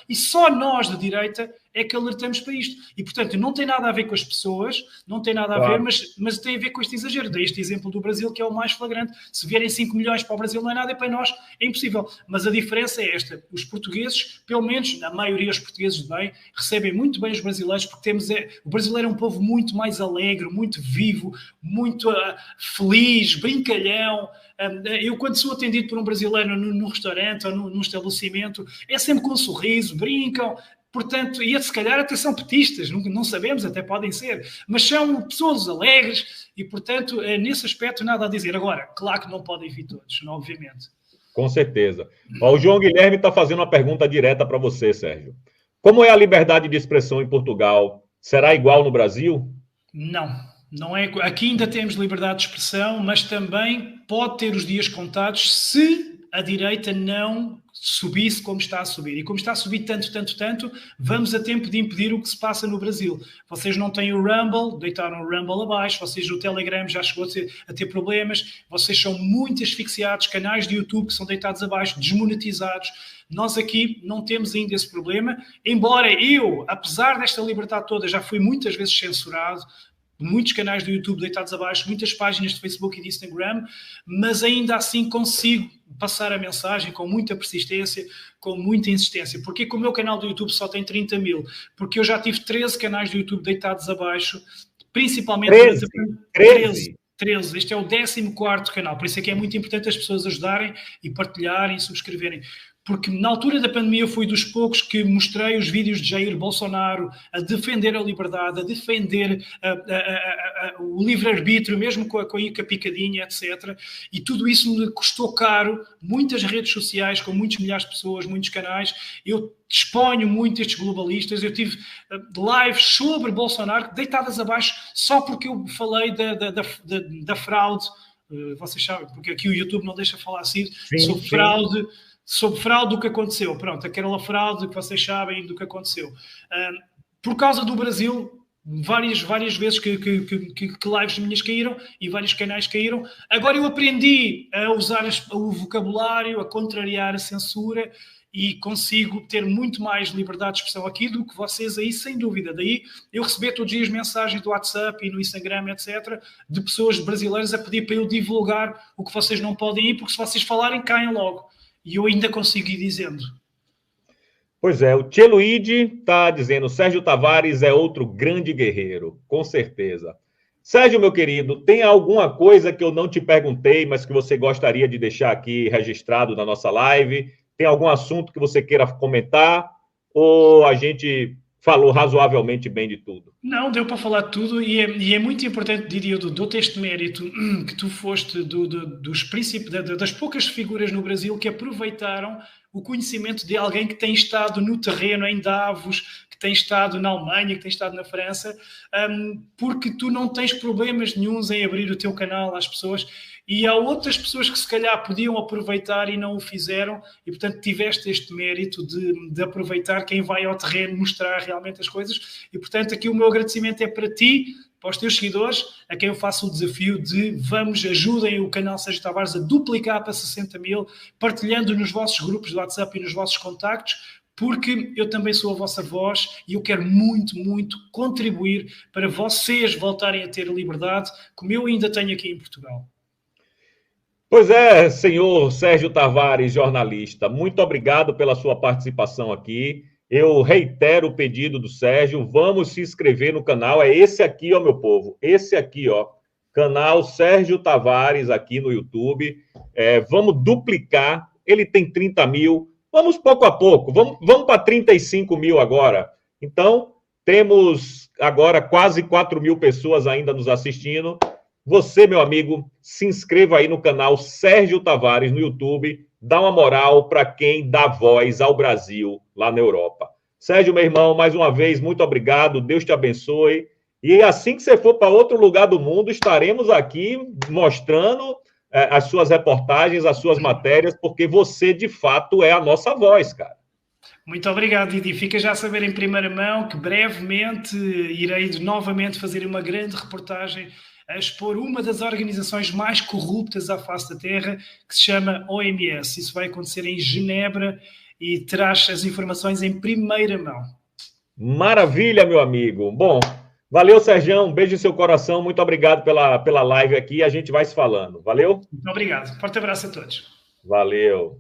e só nós de direita é que alertamos para isto. E, portanto, não tem nada a ver com as pessoas, não tem nada a ver, mas tem a ver com este exagero. Dei este exemplo do Brasil, que é o mais flagrante. Se vierem 5 milhões para o Brasil não é nada, e para nós é impossível. Mas a diferença é esta. Os portugueses, pelo menos, a maioria dos portugueses de bem, recebem muito bem os brasileiros, porque o brasileiro é um povo muito mais alegre, muito vivo, muito feliz, brincalhão. Eu, quando sou atendido por um brasileiro num restaurante ou num estabelecimento, é sempre com um sorriso, brincam. Portanto, e se calhar até são petistas, não sabemos, até podem ser, mas são pessoas alegres e, portanto, nesse aspecto nada a dizer. Agora, claro que não podem vir todos, não, obviamente. Com certeza. O João Guilherme está fazendo uma pergunta direta para você, Sérgio. Como é a liberdade de expressão em Portugal? Será igual no Brasil? Não é. Aqui ainda temos liberdade de expressão, mas também pode ter os dias contados se a direita não subisse como está a subir. E como está a subir tanto, vamos a tempo de impedir o que se passa no Brasil. Vocês não têm o Rumble, deitaram o Rumble abaixo, vocês o Telegram já chegou a ter problemas, vocês são muito asfixiados, canais de YouTube que são deitados abaixo, desmonetizados. Nós aqui não temos ainda esse problema, embora eu, apesar desta liberdade toda, já fui muitas vezes censurado, muitos canais do YouTube deitados abaixo, muitas páginas de Facebook e de Instagram, mas ainda assim consigo passar a mensagem com muita persistência, com muita insistência. Porque que o meu canal do YouTube só tem 30 mil? Porque eu já tive 13 canais do YouTube deitados abaixo, principalmente... 13. Este é o 14º canal, por isso é que é muito importante as pessoas ajudarem e partilharem e subscreverem. porque na altura da pandemia eu fui dos poucos que mostrei os vídeos de Jair Bolsonaro a defender a liberdade, a defender o livre-arbítrio, mesmo com a picadinha, etc. E tudo isso me custou caro, muitas redes sociais, com muitos milhares de pessoas, muitos canais. Eu exponho muito estes globalistas. Eu tive lives sobre Bolsonaro deitadas abaixo só porque eu falei da fraude. Vocês sabem, porque aqui o YouTube não deixa falar assim, sobre fraude do que aconteceu. Pronto, aquela fraude que vocês sabem do que aconteceu. Por causa do Brasil, várias vezes que lives minhas caíram e vários canais caíram. Agora eu aprendi a usar o vocabulário, a contrariar a censura e consigo ter muito mais liberdade de expressão aqui do que vocês aí, sem dúvida. Daí eu receber todos os dias mensagens do WhatsApp e no Instagram, etc., de pessoas brasileiras a pedir para eu divulgar o que vocês não podem ir, porque se vocês falarem, caem logo. E eu ainda consigo ir dizendo. Pois é, o Tcheluide está dizendo, Sérgio Tavares é outro grande guerreiro, com certeza. Sérgio, meu querido, tem alguma coisa que eu não te perguntei, mas que você gostaria de deixar aqui registrado na nossa live? Tem algum assunto que você queira comentar? Ou a gente falou razoavelmente bem de tudo? Não, deu para falar de tudo e é muito importante, diria eu, dou-te este mérito que tu foste dos princípios, das poucas figuras no Brasil que aproveitaram o conhecimento de alguém que tem estado no terreno em Davos, que tem estado na Alemanha, que tem estado na França, porque tu não tens problemas nenhuns em abrir o teu canal às pessoas. E há outras pessoas que se calhar podiam aproveitar e não o fizeram, e portanto tiveste este mérito de aproveitar quem vai ao terreno, mostrar realmente as coisas, e portanto aqui o meu agradecimento é para ti, para os teus seguidores, a quem eu faço o desafio de ajudem o canal Sérgio Tavares a duplicar para 60 mil, partilhando nos vossos grupos de WhatsApp e nos vossos contactos, porque eu também sou a vossa voz e eu quero muito, muito contribuir para vocês voltarem a ter liberdade, como eu ainda tenho aqui em Portugal. Pois é, senhor Sérgio Tavares, jornalista, muito obrigado pela sua participação aqui. Eu reitero o pedido do Sérgio, vamos se inscrever no canal, é esse aqui, ó, meu povo, esse aqui, ó, canal Sérgio Tavares aqui no YouTube. Vamos duplicar, ele tem 30 mil, vamos pouco a pouco, vamos para 35 mil agora. Então, temos agora quase 4 mil pessoas ainda nos assistindo. Você, meu amigo, se inscreva aí no canal Sérgio Tavares no YouTube, dá uma moral para quem dá voz ao Brasil lá na Europa. Sérgio, meu irmão, mais uma vez, muito obrigado, Deus te abençoe. E assim que você for para outro lugar do mundo, estaremos aqui mostrando as suas reportagens, as suas matérias, porque você, de fato, é a nossa voz, cara. Muito obrigado, Didi. Fica já a saber em primeira mão que brevemente irei novamente fazer uma grande reportagem a expor uma das organizações mais corruptas à face da Terra, que se chama OMS. Isso vai acontecer em Genebra e terás as informações em primeira mão. Maravilha, meu amigo. Bom, valeu, Sergião. Um beijo em seu coração. Muito obrigado pela live aqui. A gente vai se falando. Valeu? Muito obrigado. Forte abraço a todos. Valeu.